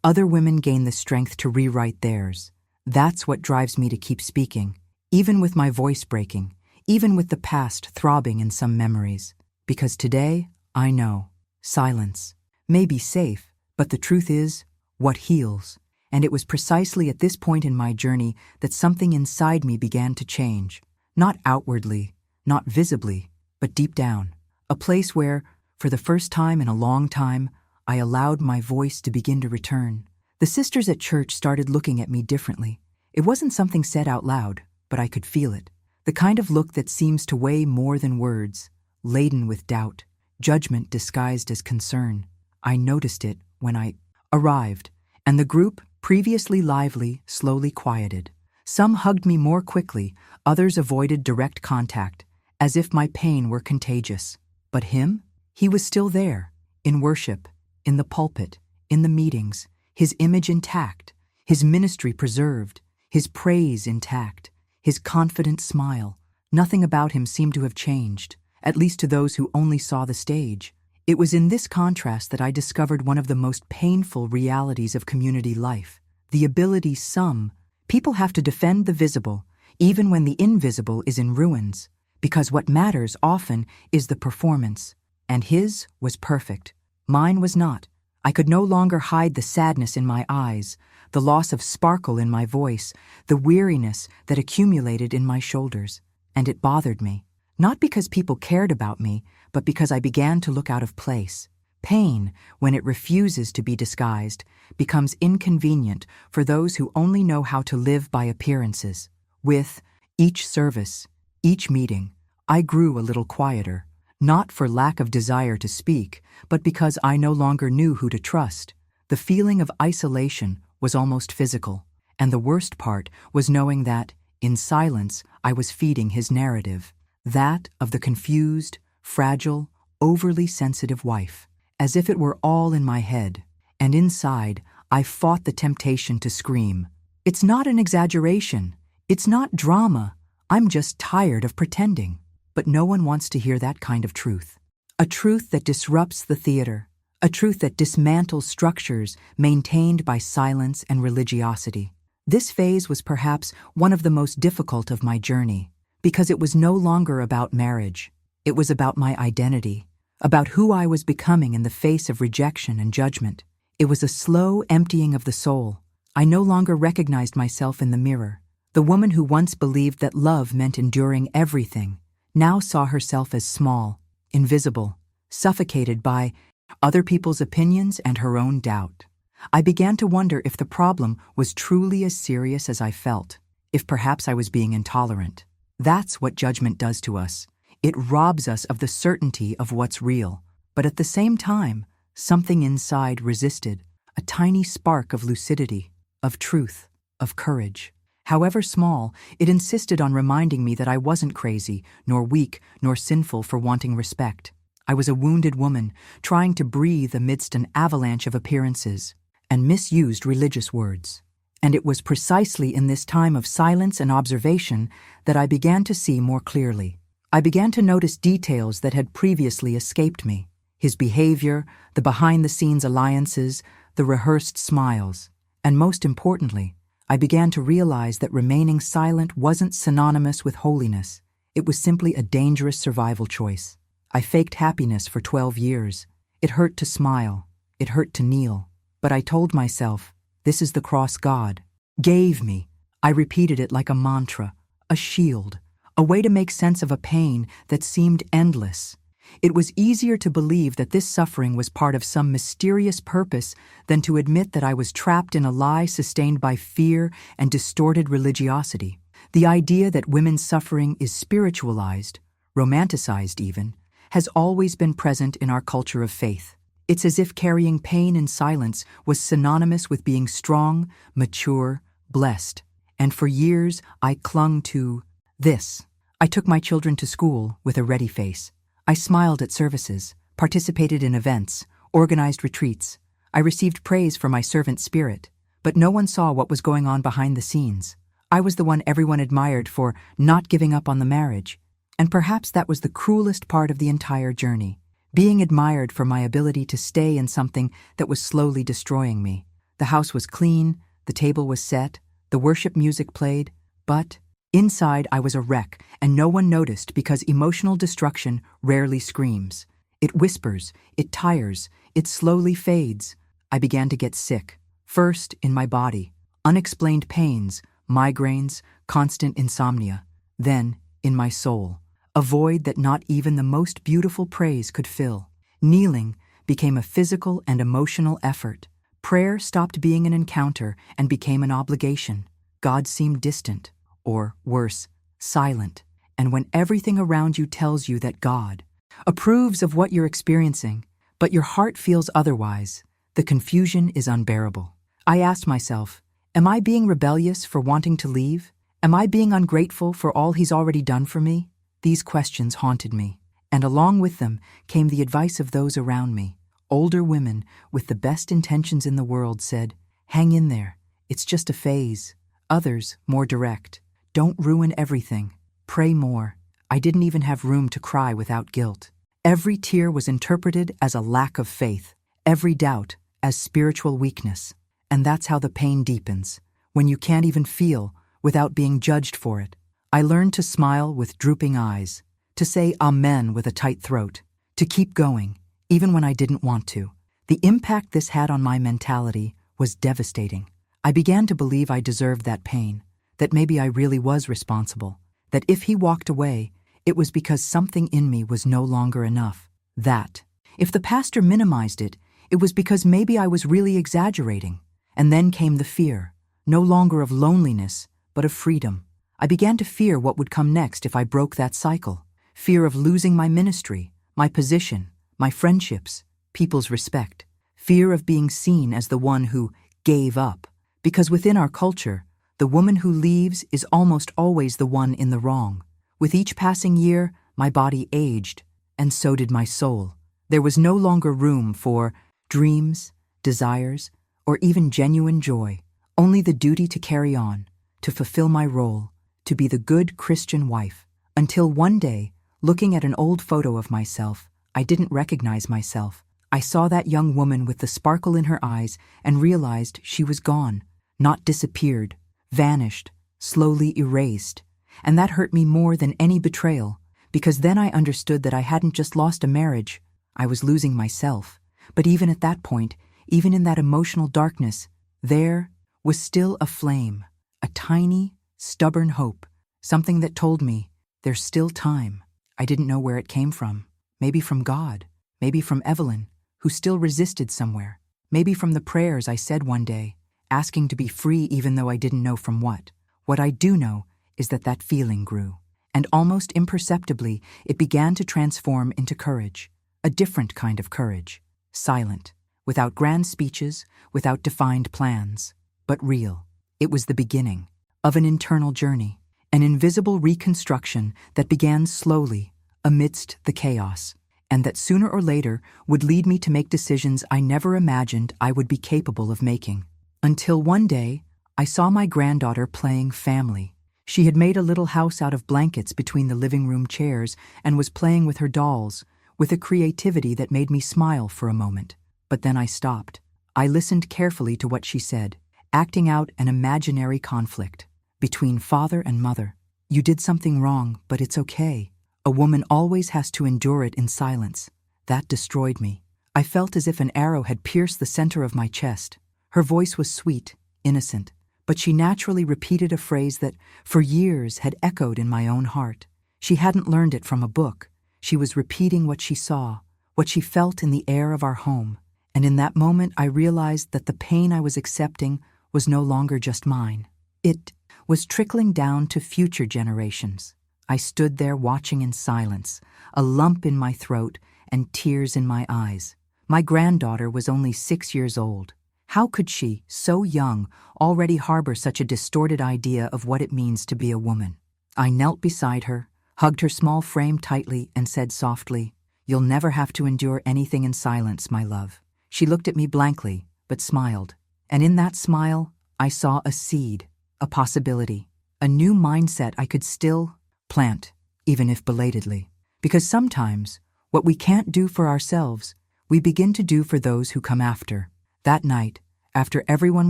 other women gain the strength to rewrite theirs. That's what drives me to keep speaking, even with my voice breaking, even with the past throbbing in some memories. Because today, I know, silence may be safe, but the truth is, what heals. And it was precisely at this point in my journey that something inside me began to change. Not outwardly, not visibly, but deep down. A place where, for the first time in a long time, I allowed my voice to begin to return. The sisters at church started looking at me differently. It wasn't something said out loud, but I could feel it. The kind of look that seems to weigh more than words, laden with doubt, judgment disguised as concern. I noticed it when I arrived, and the group, previously lively, slowly quieted. Some hugged me more quickly, others avoided direct contact, as if my pain were contagious. But him? He was still there, in worship, in the pulpit, in the meetings, his image intact, his ministry preserved, his praise intact, his confident smile. Nothing about him seemed to have changed, at least to those who only saw the stage. It was in this contrast that I discovered one of the most painful realities of community life, the ability some people have to defend the visible, even when the invisible is in ruins, because what matters often is the performance. And his was perfect. Mine was not. I could no longer hide the sadness in my eyes, the loss of sparkle in my voice, the weariness that accumulated in my shoulders. And it bothered me. Not because people cared about me, but because I began to look out of place. Pain, when it refuses to be disguised, becomes inconvenient for those who only know how to live by appearances. With each service, each meeting, I grew a little quieter, not for lack of desire to speak, but because I no longer knew who to trust. The feeling of isolation was almost physical, and the worst part was knowing that, in silence, I was feeding his narrative. That of the confused, fragile, overly sensitive wife, as if it were all in my head. And inside, I fought the temptation to scream. It's not an exaggeration. It's not drama. I'm just tired of pretending. But no one wants to hear that kind of truth. A truth that disrupts the theater. A truth that dismantles structures maintained by silence and religiosity. This phase was perhaps one of the most difficult of my journey, because it was no longer about marriage. It was about my identity, about who I was becoming in the face of rejection and judgment. It was a slow emptying of the soul. I no longer recognized myself in the mirror. The woman who once believed that love meant enduring everything now saw herself as small, invisible, suffocated by other people's opinions and her own doubt. I began to wonder if the problem was truly as serious as I felt, if perhaps I was being intolerant. That's what judgment does to us. It robs us of the certainty of what's real. But at the same time, something inside resisted, a tiny spark of lucidity, of truth, of courage. However small, it insisted on reminding me that I wasn't crazy, nor weak, nor sinful for wanting respect. I was a wounded woman, trying to breathe amidst an avalanche of appearances, and misused religious words. And it was precisely in this time of silence and observation that I began to see more clearly. I began to notice details that had previously escaped me. His behavior, the behind-the-scenes alliances, the rehearsed smiles. And most importantly, I began to realize that remaining silent wasn't synonymous with holiness. It was simply a dangerous survival choice. I faked happiness for 12 years. It hurt to smile. It hurt to kneel. But I told myself, this is the cross God gave me. I repeated it like a mantra, a shield, a way to make sense of a pain that seemed endless. It was easier to believe that this suffering was part of some mysterious purpose than to admit that I was trapped in a lie sustained by fear and distorted religiosity. The idea that women's suffering is spiritualized, romanticized even, has always been present in our culture of faith. It's as if carrying pain in silence was synonymous with being strong, mature, blessed. And for years, I clung to this. I took my children to school with a ready face. I smiled at services, participated in events, organized retreats. I received praise for my servant spirit, but no one saw what was going on behind the scenes. I was the one everyone admired for not giving up on the marriage, and perhaps that was the cruelest part of the entire journey, being admired for my ability to stay in something that was slowly destroying me. The house was clean, the table was set, the worship music played, but inside I was a wreck, and no one noticed because emotional destruction rarely screams. It whispers, it tires, it slowly fades. I began to get sick, first in my body, unexplained pains, migraines, constant insomnia, then in my soul, a void that not even the most beautiful praise could fill. Kneeling became a physical and emotional effort. Prayer stopped being an encounter and became an obligation. God seemed distant, or worse, silent. And when everything around you tells you that God approves of what you're experiencing, but your heart feels otherwise, the confusion is unbearable. I asked myself, am I being rebellious for wanting to leave? Am I being ungrateful for all He's already done for me? These questions haunted me, and along with them came the advice of those around me. Older women with the best intentions in the world said, hang in there, it's just a phase. Others, more direct, don't ruin everything, pray more. I didn't even have room to cry without guilt. Every tear was interpreted as a lack of faith, every doubt as spiritual weakness. And that's how the pain deepens, when you can't even feel without being judged for it. I learned to smile with drooping eyes, to say amen with a tight throat, to keep going, even when I didn't want to. The impact this had on my mentality was devastating. I began to believe I deserved that pain, that maybe I really was responsible, that if he walked away, it was because something in me was no longer enough. That, if the pastor minimized it, it was because maybe I was really exaggerating. And then came the fear, no longer of loneliness, but of freedom. I began to fear what would come next if I broke that cycle. Fear of losing my ministry, my position, my friendships, people's respect. Fear of being seen as the one who gave up. Because within our culture, the woman who leaves is almost always the one in the wrong. With each passing year, my body aged, and so did my soul. There was no longer room for dreams, desires, or even genuine joy, only the duty to carry on, to fulfill my role, to be the good Christian wife. Until one day, looking at an old photo of myself, I didn't recognize myself. I saw that young woman with the sparkle in her eyes and realized she was gone, not disappeared, vanished, slowly erased. And that hurt me more than any betrayal, because then I understood that I hadn't just lost a marriage, I was losing myself. But even at that point, even in that emotional darkness, there was still a flame, a tiny, stubborn hope, something that told me, there's still time. I didn't know where it came from. Maybe from God, maybe from Evelyn, who still resisted somewhere, maybe from the prayers I said one day, asking to be free even though I didn't know from what. What I do know is that that feeling grew, and almost imperceptibly, it began to transform into courage, a different kind of courage. silent, without grand speeches, without defined plans, but real. It was the beginning of an internal journey, an invisible reconstruction that began slowly amidst the chaos, and that sooner or later would lead me to make decisions I never imagined I would be capable of making. Until one day, I saw my granddaughter playing family. She had made a little house out of blankets between the living room chairs and was playing with her dolls, with a creativity that made me smile for a moment. But then I stopped. I listened carefully to what she said, acting out an imaginary conflict between father and mother. You did something wrong, but it's okay. A woman always has to endure it in silence. That destroyed me. I felt as if an arrow had pierced the center of my chest. Her voice was sweet, innocent, but she naturally repeated a phrase that, for years, had echoed in my own heart. She hadn't learned it from a book. She was repeating what she saw, what she felt in the air of our home. And in that moment, I realized that the pain I was accepting was no longer just mine. It was trickling down to future generations. I stood there watching in silence, a lump in my throat and tears in my eyes. My granddaughter was only 6 years old. How could she, so young, already harbor such a distorted idea of what it means to be a woman? I knelt beside her, hugged her small frame tightly, and said softly, "You'll never have to endure anything in silence, my love." She looked at me blankly, but smiled. And in that smile, I saw a seed, a possibility, a new mindset I could still plant, even if belatedly. Because sometimes, what we can't do for ourselves, we begin to do for those who come after. That night, after everyone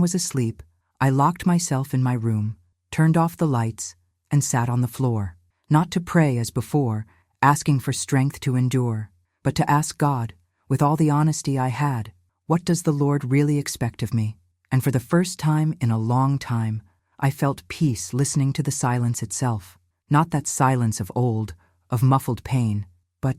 was asleep, I locked myself in my room, turned off the lights, and sat on the floor. Not to pray as before, asking for strength to endure, but to ask God, with all the honesty I had, what does the Lord really expect of me? And for the first time in a long time, I felt peace listening to the silence itself. Not that silence of old, of muffled pain, but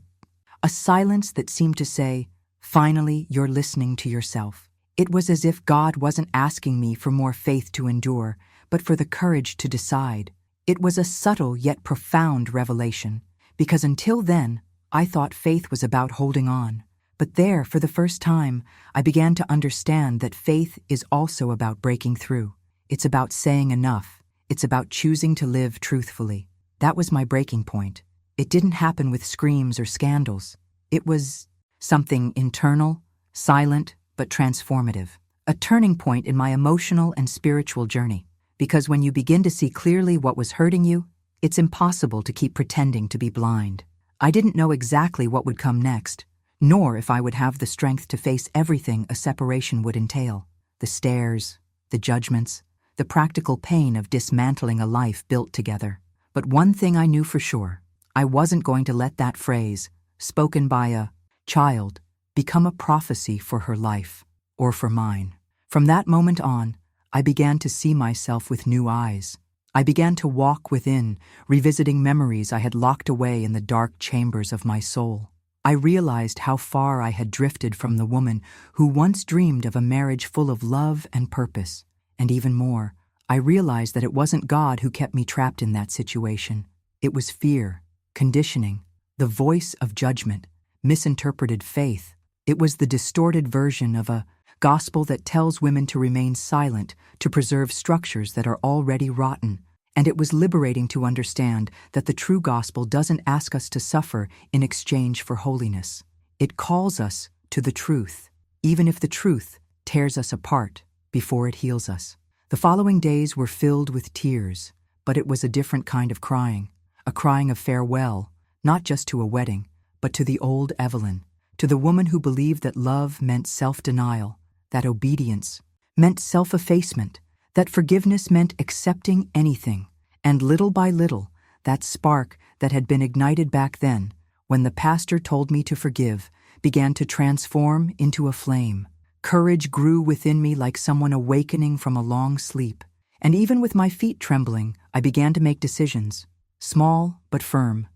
a silence that seemed to say, finally, you're listening to yourself. It was as if God wasn't asking me for more faith to endure, but for the courage to decide. It was a subtle yet profound revelation, because until then, I thought faith was about holding on. But there, for the first time, I began to understand that faith is also about breaking through. It's about saying enough. It's about choosing to live truthfully. That was my breaking point. It didn't happen with screams or scandals. It was something internal, silent, but transformative. A turning point in my emotional and spiritual journey. Because when you begin to see clearly what was hurting you, it's impossible to keep pretending to be blind. I didn't know exactly what would come next, nor if I would have the strength to face everything a separation would entail. The stares, the judgments, the practical pain of dismantling a life built together. But one thing I knew for sure, I wasn't going to let that phrase, spoken by a child, become a prophecy for her life, or for mine. From that moment on, I began to see myself with new eyes. I began to walk within, revisiting memories I had locked away in the dark chambers of my soul. I realized how far I had drifted from the woman who once dreamed of a marriage full of love and purpose. And even more, I realized that it wasn't God who kept me trapped in that situation. It was fear, conditioning, the voice of judgment, misinterpreted faith. It was the distorted version of a gospel that tells women to remain silent, to preserve structures that are already rotten. And it was liberating to understand that the true gospel doesn't ask us to suffer in exchange for holiness. It calls us to the truth, even if the truth tears us apart before it heals us. The following days were filled with tears, but it was a different kind of crying, a crying of farewell, not just to a wedding, but to the old Evelyn, to the woman who believed that love meant self-denial, that obedience meant self-effacement, that forgiveness meant accepting anything. And little by little, that spark that had been ignited back then, when the pastor told me to forgive, began to transform into a flame. Courage grew within me like someone awakening from a long sleep. And even with my feet trembling, I began to make decisions, small but firm.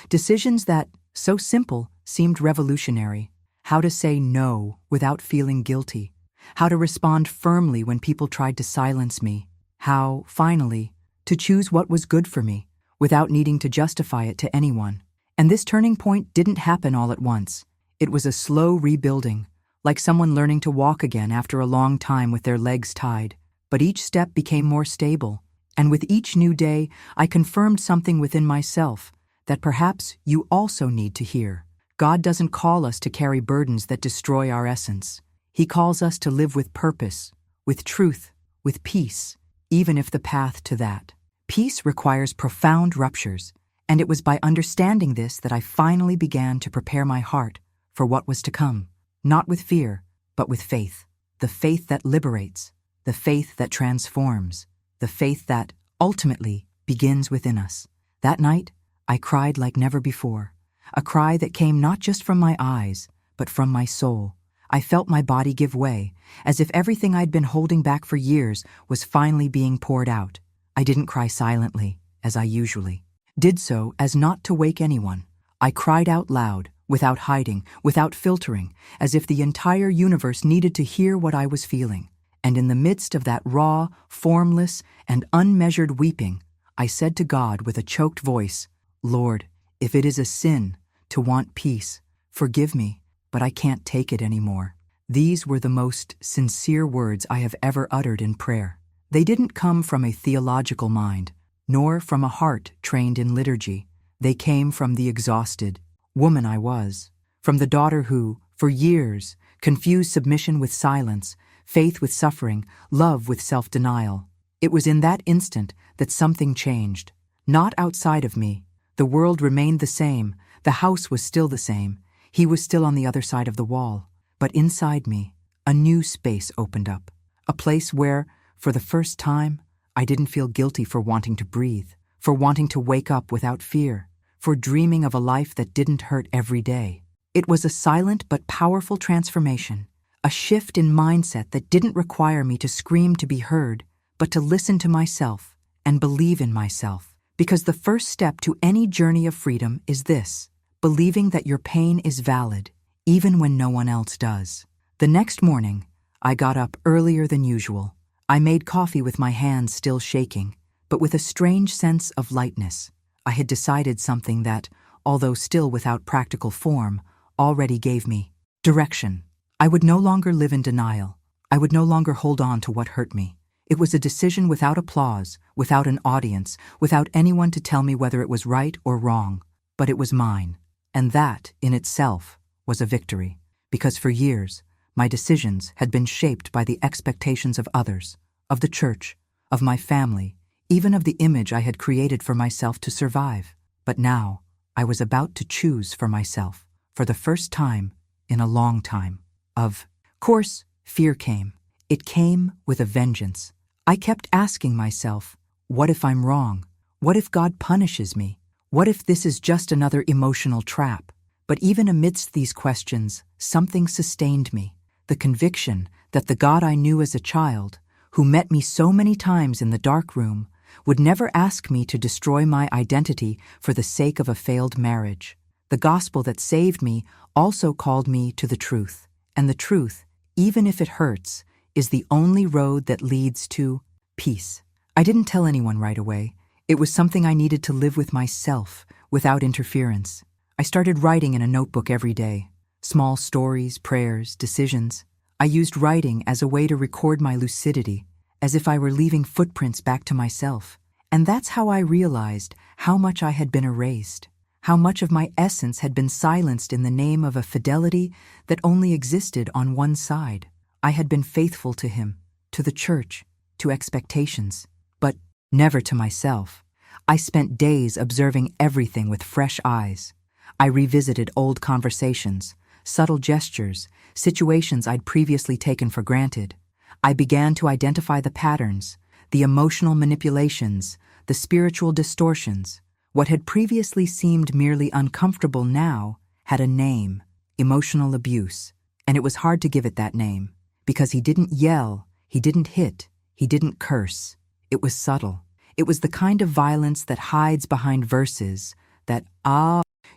Decisions that, so simple, seemed revolutionary. How to say no without feeling guilty. How to respond firmly when people tried to silence me. How, finally, to choose what was good for me, without needing to justify it to anyone. And this turning point didn't happen all at once. It was a slow rebuilding, like someone learning to walk again after a long time with their legs tied. But each step became more stable, and with each new day, I confirmed something within myself that perhaps you also need to hear. God doesn't call us to carry burdens that destroy our essence. He calls us to live with purpose, with truth, with peace, even if the path to that peace requires profound ruptures. And it was by understanding this that I finally began to prepare my heart for what was to come, not with fear, but with faith. The faith that liberates, the faith that transforms, the faith that ultimately begins within us. That night, I cried like never before, a cry that came not just from my eyes, but from my soul. I felt my body give way, as if everything I'd been holding back for years was finally being poured out. I didn't cry silently, as I usually did so as not to wake anyone. I cried out loud, without hiding, without filtering, as if the entire universe needed to hear what I was feeling. And in the midst of that raw, formless, and unmeasured weeping, I said to God with a choked voice, "Lord, if it is a sin to want peace, forgive me, but I can't take it anymore." These were the most sincere words I have ever uttered in prayer. They didn't come from a theological mind, nor from a heart trained in liturgy. They came from the exhausted woman I was, from the daughter who, for years, confused submission with silence, faith with suffering, love with self-denial. It was in that instant that something changed. Not outside of me. The world remained the same, the house was still the same, he was still on the other side of the wall. But inside me, a new space opened up, a place where, for the first time, I didn't feel guilty for wanting to breathe, for wanting to wake up without fear, for dreaming of a life that didn't hurt every day. It was a silent but powerful transformation, a shift in mindset that didn't require me to scream to be heard, but to listen to myself and believe in myself. Because the first step to any journey of freedom is this: believing that your pain is valid, even when no one else does. The next morning, I got up earlier than usual. I made coffee with my hands still shaking, but with a strange sense of lightness. I had decided something that, although still without practical form, already gave me direction. I would no longer live in denial. I would no longer hold on to what hurt me. It was a decision without applause, without an audience, without anyone to tell me whether it was right or wrong. But it was mine. And that, in itself, was a victory. Because for years, my decisions had been shaped by the expectations of others, of the church, of my family, even of the image I had created for myself to survive. But now, I was about to choose for myself, for the first time in a long time. Of course, fear came. It came with a vengeance. I kept asking myself, what if I'm wrong? What if God punishes me? What if this is just another emotional trap? But even amidst these questions, something sustained me. The conviction that the God I knew as a child, who met me so many times in the dark room, would never ask me to destroy my identity for the sake of a failed marriage. The gospel that saved me also called me to the truth. And the truth, even if it hurts, is the only road that leads to peace. I didn't tell anyone right away. It was something I needed to live with myself, without interference. I started writing in a notebook every day. Small stories, prayers, decisions. I used writing as a way to record my lucidity, as if I were leaving footprints back to myself. And that's how I realized how much I had been erased, how much of my essence had been silenced in the name of a fidelity that only existed on one side. I had been faithful to him, to the church, to expectations, but never to myself. I spent days observing everything with fresh eyes. I revisited old conversations, subtle gestures, situations I'd previously taken for granted. I began to identify the patterns, the emotional manipulations, the spiritual distortions. What had previously seemed merely uncomfortable now had a name: emotional abuse. And it was hard to give it that name, because he didn't yell, he didn't hit, he didn't curse. It was subtle. It was the kind of violence that hides behind verses, that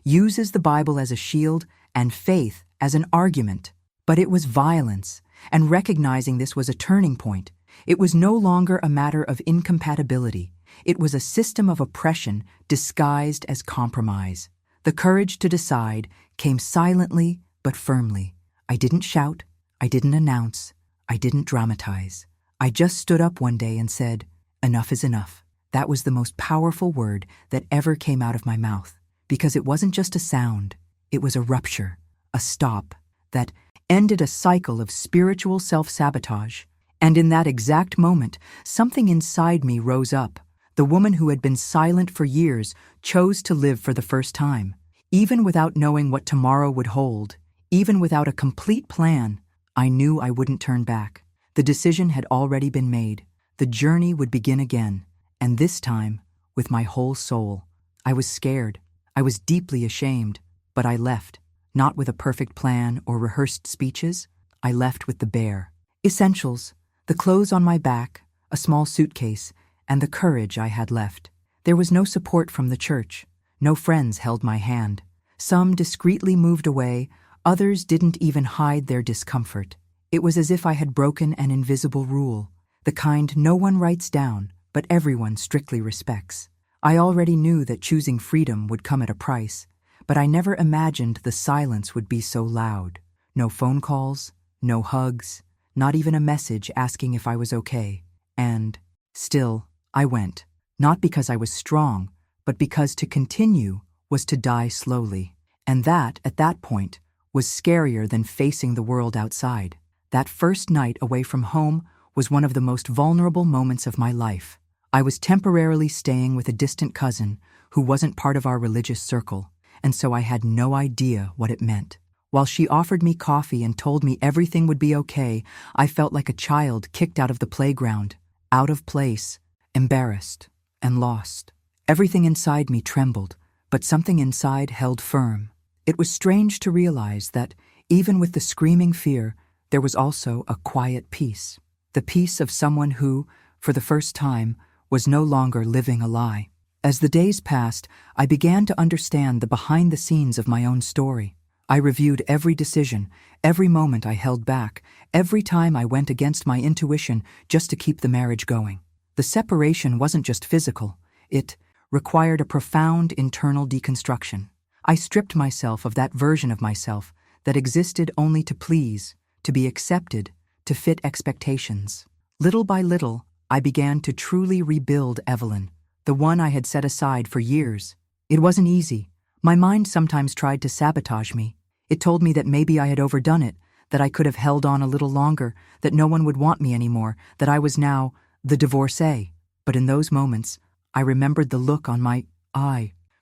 uses the Bible as a shield and faith as an argument. But it was violence, and recognizing this was a turning point. It was no longer a matter of incompatibility. It was a system of oppression disguised as compromise. The courage to decide came silently but firmly. I didn't shout, I didn't announce. I didn't dramatize. I just stood up one day and said, "Enough is enough." That was the most powerful word that ever came out of my mouth, because it wasn't just a sound. It was a rupture, a stop, that ended a cycle of spiritual self-sabotage. And in that exact moment, something inside me rose up. The woman who had been silent for years chose to live for the first time. Even without knowing what tomorrow would hold, even without a complete plan, I knew I wouldn't turn back. The decision had already been made. The journey would begin again, and this time, with my whole soul. I was scared. I was deeply ashamed, but I left, not with a perfect plan or rehearsed speeches. I left with the bare essentials, the clothes on my back, a small suitcase, and the courage I had left. There was no support from the church. No friends held my hand. Some discreetly moved away, others didn't even hide their discomfort. It was as if I had broken an invisible rule, the kind no one writes down, but everyone strictly respects. I already knew that choosing freedom would come at a price, but I never imagined the silence would be so loud. No phone calls, no hugs, not even a message asking if I was okay. And still, I went, not because I was strong, but because to continue was to die slowly. And that, at that point, was scarier than facing the world outside. That first night away from home was one of the most vulnerable moments of my life. I was temporarily staying with a distant cousin who wasn't part of our religious circle, and so I had no idea what it meant. While she offered me coffee and told me everything would be okay, I felt like a child kicked out of the playground, out of place, embarrassed, and lost. Everything inside me trembled, but something inside held firm. It was strange to realize that, even with the screaming fear, there was also a quiet peace. The peace of someone who, for the first time, was no longer living a lie. As the days passed, I began to understand the behind-the-scenes of my own story. I reviewed every decision, every moment I held back, every time I went against my intuition just to keep the marriage going. The separation wasn't just physical. It required a profound internal deconstruction. I stripped myself of that version of myself that existed only to please, to be accepted, to fit expectations. Little by little, I began to truly rebuild Evelyn, the one I had set aside for years. It wasn't easy. My mind sometimes tried to sabotage me. It told me that maybe I had overdone it, that I could have held on a little longer, that no one would want me anymore, that I was now the divorcee. But in those moments, I remembered the look on my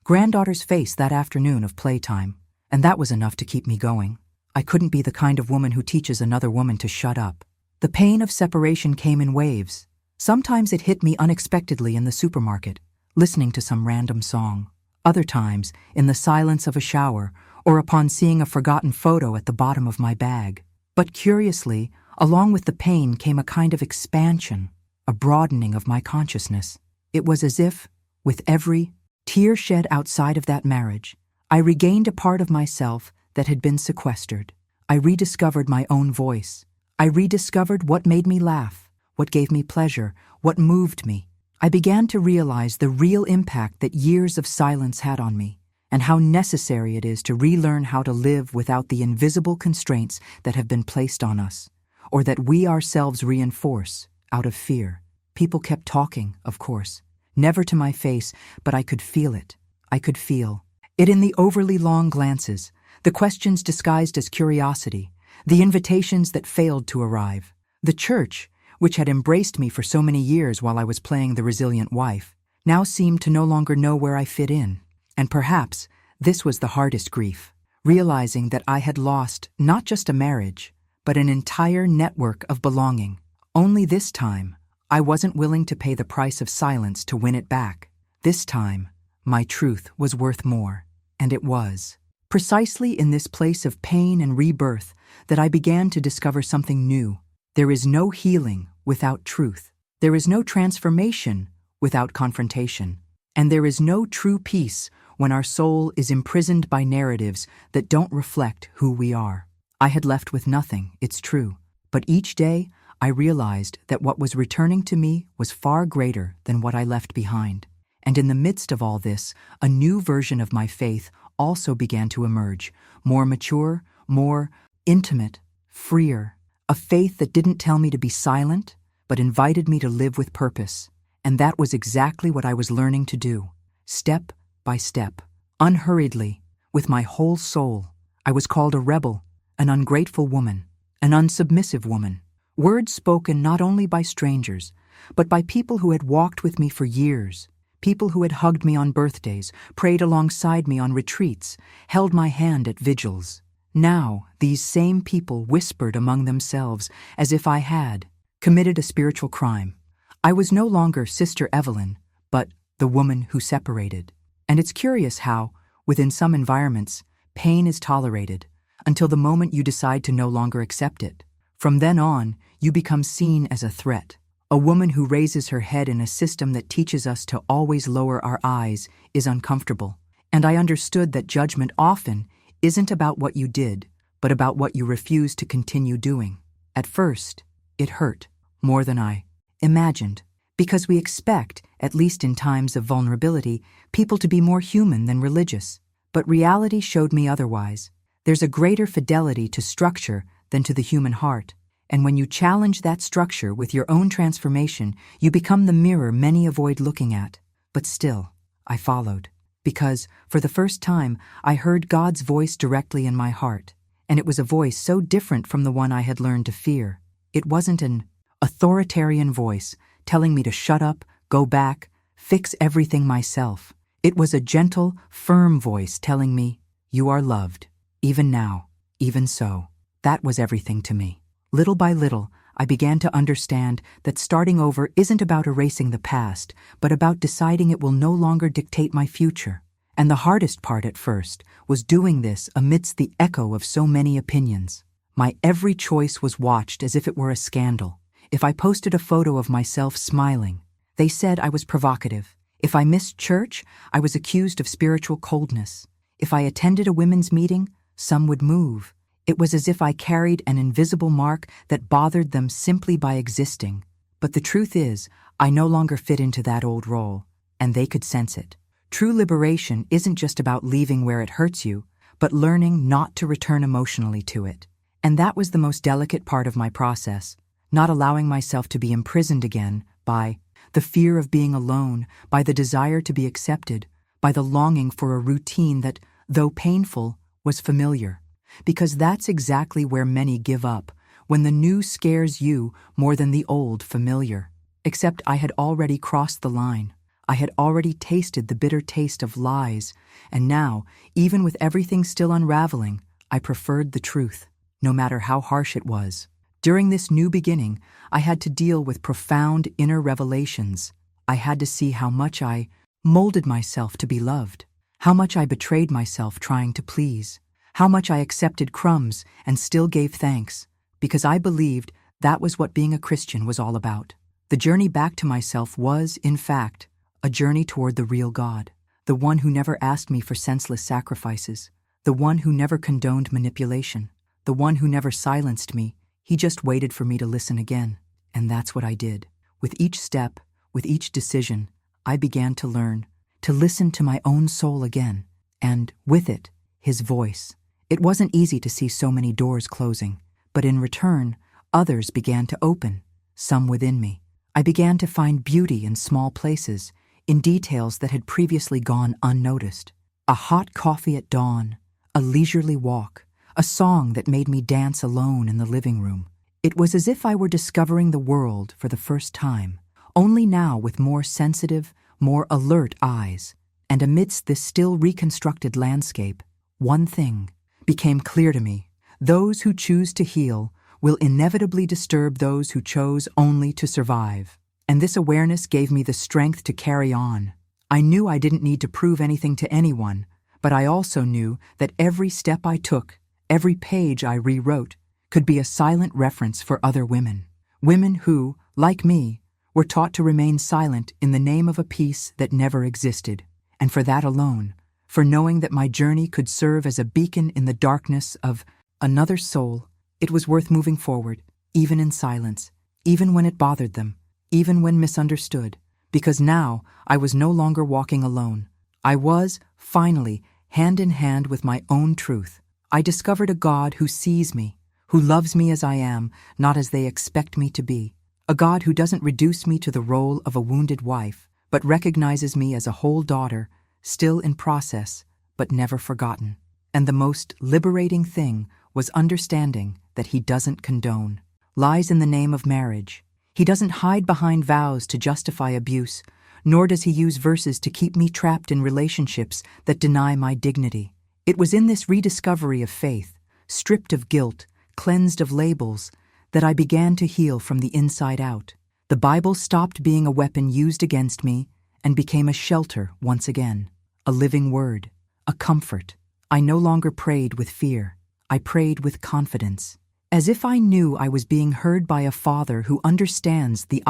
granddaughter's face that afternoon of playtime, and that was enough to keep me going. I couldn't be the kind of woman who teaches another woman to shut up. The pain of separation came in waves. Sometimes it hit me unexpectedly in the supermarket, listening to some random song. Other times, in the silence of a shower, or upon seeing a forgotten photo at the bottom of my bag. But curiously, along with the pain came a kind of expansion, a broadening of my consciousness. It was as if, with every tear shed outside of that marriage, I regained a part of myself that had been sequestered. I rediscovered my own voice. I rediscovered what made me laugh, what gave me pleasure, what moved me. I began to realize the real impact that years of silence had on me, and how necessary it is to relearn how to live without the invisible constraints that have been placed on us, or that we ourselves reinforce out of fear. People kept talking, of course, never to my face, but I could feel it. I could feel it in the overly long glances, the questions disguised as curiosity, the invitations that failed to arrive. The church, which had embraced me for so many years while I was playing the resilient wife, now seemed to no longer know where I fit in. And perhaps this was the hardest grief, realizing that I had lost not just a marriage, but an entire network of belonging. Only this time, I wasn't willing to pay the price of silence to win it back. This time, my truth was worth more, and it was. Precisely in this place of pain and rebirth that I began to discover something new. There is no healing without truth. There is no transformation without confrontation. And there is no true peace when our soul is imprisoned by narratives that don't reflect who we are. I had left with nothing, it's true, but each day I realized that what was returning to me was far greater than what I left behind. And in the midst of all this, a new version of my faith also began to emerge, more mature, more intimate, freer. A faith that didn't tell me to be silent, but invited me to live with purpose. And that was exactly what I was learning to do. Step by step, unhurriedly, with my whole soul. I was called a rebel, an ungrateful woman, an unsubmissive woman. Words spoken not only by strangers, but by people who had walked with me for years, people who had hugged me on birthdays, prayed alongside me on retreats, held my hand at vigils. Now, these same people whispered among themselves as if I had committed a spiritual crime. I was no longer Sister Evelyn, but the woman who separated. And it's curious how, within some environments, pain is tolerated until the moment you decide to no longer accept it. From then on, you become seen as a threat. A woman who raises her head in a system that teaches us to always lower our eyes is uncomfortable. And I understood that judgment often isn't about what you did, but about what you refuse to continue doing. At first, it hurt more than I imagined, because we expect, at least in times of vulnerability, people to be more human than religious. But reality showed me otherwise. There's a greater fidelity to structure than to the human heart. And when you challenge that structure with your own transformation, you become the mirror many avoid looking at. But still, I followed. Because, for the first time, I heard God's voice directly in my heart. And it was a voice so different from the one I had learned to fear. It wasn't an authoritarian voice telling me to shut up, go back, fix everything myself. It was a gentle, firm voice telling me, "You are loved, even now, even so." That was everything to me. Little by little, I began to understand that starting over isn't about erasing the past, but about deciding it will no longer dictate my future. And the hardest part at first was doing this amidst the echo of so many opinions. My every choice was watched as if it were a scandal. If I posted a photo of myself smiling, they said I was provocative. If I missed church, I was accused of spiritual coldness. If I attended a women's meeting, some would move. It was as if I carried an invisible mark that bothered them simply by existing. But the truth is, I no longer fit into that old role, and they could sense it. True liberation isn't just about leaving where it hurts you, but learning not to return emotionally to it. And that was the most delicate part of my process, not allowing myself to be imprisoned again by the fear of being alone, by the desire to be accepted, by the longing for a routine that, though painful, was familiar. Because that's exactly where many give up, when the new scares you more than the old familiar. Except I had already crossed the line. I had already tasted the bitter taste of lies, and now, even with everything still unraveling, I preferred the truth, no matter how harsh it was. During this new beginning, I had to deal with profound inner revelations. I had to see how much I molded myself to be loved, how much I betrayed myself trying to please, how much I accepted crumbs and still gave thanks, because I believed that was what being a Christian was all about. The journey back to myself was, in fact, a journey toward the real God, the one who never asked me for senseless sacrifices, the one who never condoned manipulation, the one who never silenced me. He just waited for me to listen again. And that's what I did. With each step, with each decision, I began to learn, to listen to my own soul again, and, with it, his voice. It wasn't easy to see so many doors closing, but in return, others began to open, some within me. I began to find beauty in small places, in details that had previously gone unnoticed. A hot coffee at dawn, a leisurely walk, a song that made me dance alone in the living room. It was as if I were discovering the world for the first time, only now with more sensitive, more alert eyes. And amidst this still reconstructed landscape, one thing became clear to me. Those who choose to heal will inevitably disturb those who chose only to survive. And this awareness gave me the strength to carry on. I knew I didn't need to prove anything to anyone, but I also knew that every step I took, every page I rewrote, could be a silent reference for other women. Women who, like me, were taught to remain silent in the name of a peace that never existed. And for that alone, for knowing that my journey could serve as a beacon in the darkness of another soul, it was worth moving forward, even in silence, even when it bothered them, even when misunderstood, because now I was no longer walking alone. I was, finally, hand in hand with my own truth. I discovered a God who sees me, who loves me as I am, not as they expect me to be. A God who doesn't reduce me to the role of a wounded wife, but recognizes me as a whole daughter, still in process, but never forgotten. And the most liberating thing was understanding that He doesn't condone lies in the name of marriage. He doesn't hide behind vows to justify abuse, nor does He use verses to keep me trapped in relationships that deny my dignity. It was in this rediscovery of faith, stripped of guilt, cleansed of labels, that I began to heal from the inside out. The Bible stopped being a weapon used against me and became a shelter once again, a living word, a comfort. I no longer prayed with fear. I prayed with confidence, as if I knew I was being heard by a Father who understands the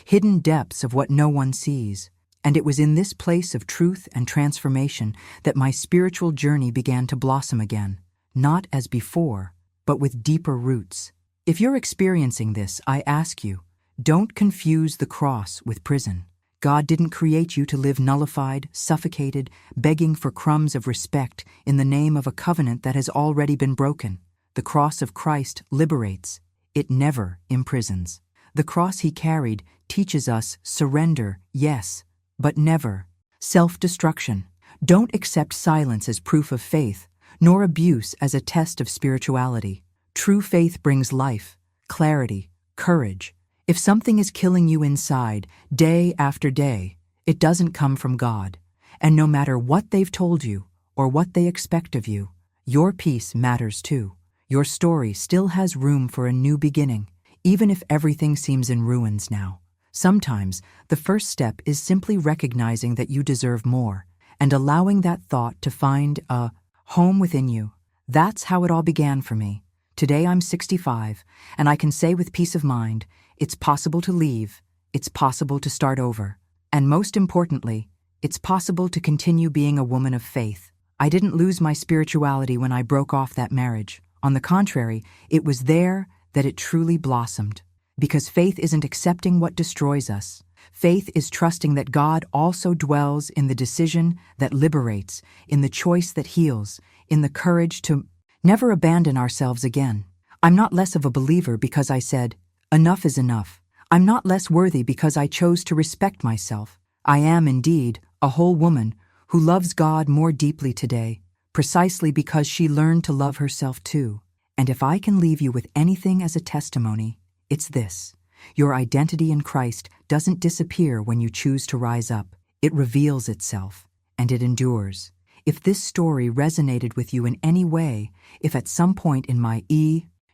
hidden depths of what no one sees. And it was in this place of truth and transformation that my spiritual journey began to blossom again, not as before, but with deeper roots. If you're experiencing this, I ask you, don't confuse the cross with prison. God didn't create you to live nullified, suffocated, begging for crumbs of respect in the name of a covenant that has already been broken. The cross of Christ liberates. It never imprisons. The cross He carried teaches us surrender, yes, but never self-destruction. Don't accept silence as proof of faith, nor abuse as a test of spirituality. True faith brings life, clarity, courage. If something is killing you inside, day after day, it doesn't come from God. And no matter what they've told you or what they expect of you, your peace matters too. Your story still has room for a new beginning, even if everything seems in ruins now. Sometimes, the first step is simply recognizing that you deserve more and allowing that thought to find a home within you. That's how it all began for me. Today I'm 65, and I can say with peace of mind, it's possible to leave, it's possible to start over, and most importantly, it's possible to continue being a woman of faith. I didn't lose my spirituality when I broke off that marriage. On the contrary, it was there that it truly blossomed. Because faith isn't accepting what destroys us. Faith is trusting that God also dwells in the decision that liberates, in the choice that heals, in the courage to never abandon ourselves again. I'm not less of a believer because I said, enough is enough. I'm not less worthy because I chose to respect myself. I am indeed a whole woman who loves God more deeply today, precisely because she learned to love herself too. And if I can leave you with anything as a testimony, it's this. Your identity in Christ doesn't disappear when you choose to rise up. It reveals itself, and it endures. If this story resonated with you in any way, if at some point in my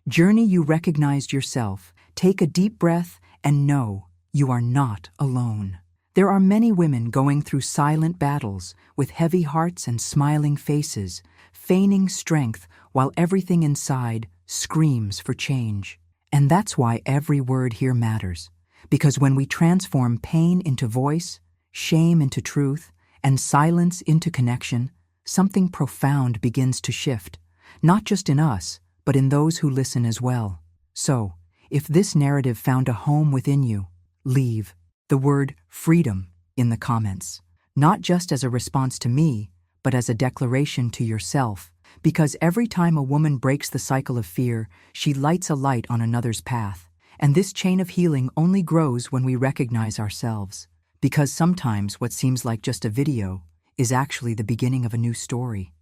journey you recognized yourself, take a deep breath and know you are not alone. There are many women going through silent battles with heavy hearts and smiling faces, feigning strength while everything inside screams for change. And that's why every word here matters. Because when we transform pain into voice, shame into truth, and silence into connection, something profound begins to shift, not just in us, but in those who listen as well. So, if this narrative found a home within you, leave the word freedom in the comments, not just as a response to me, but as a declaration to yourself. Because every time a woman breaks the cycle of fear, she lights a light on another's path. And this chain of healing only grows when we recognize ourselves. Because sometimes what seems like just a video is actually the beginning of a new story.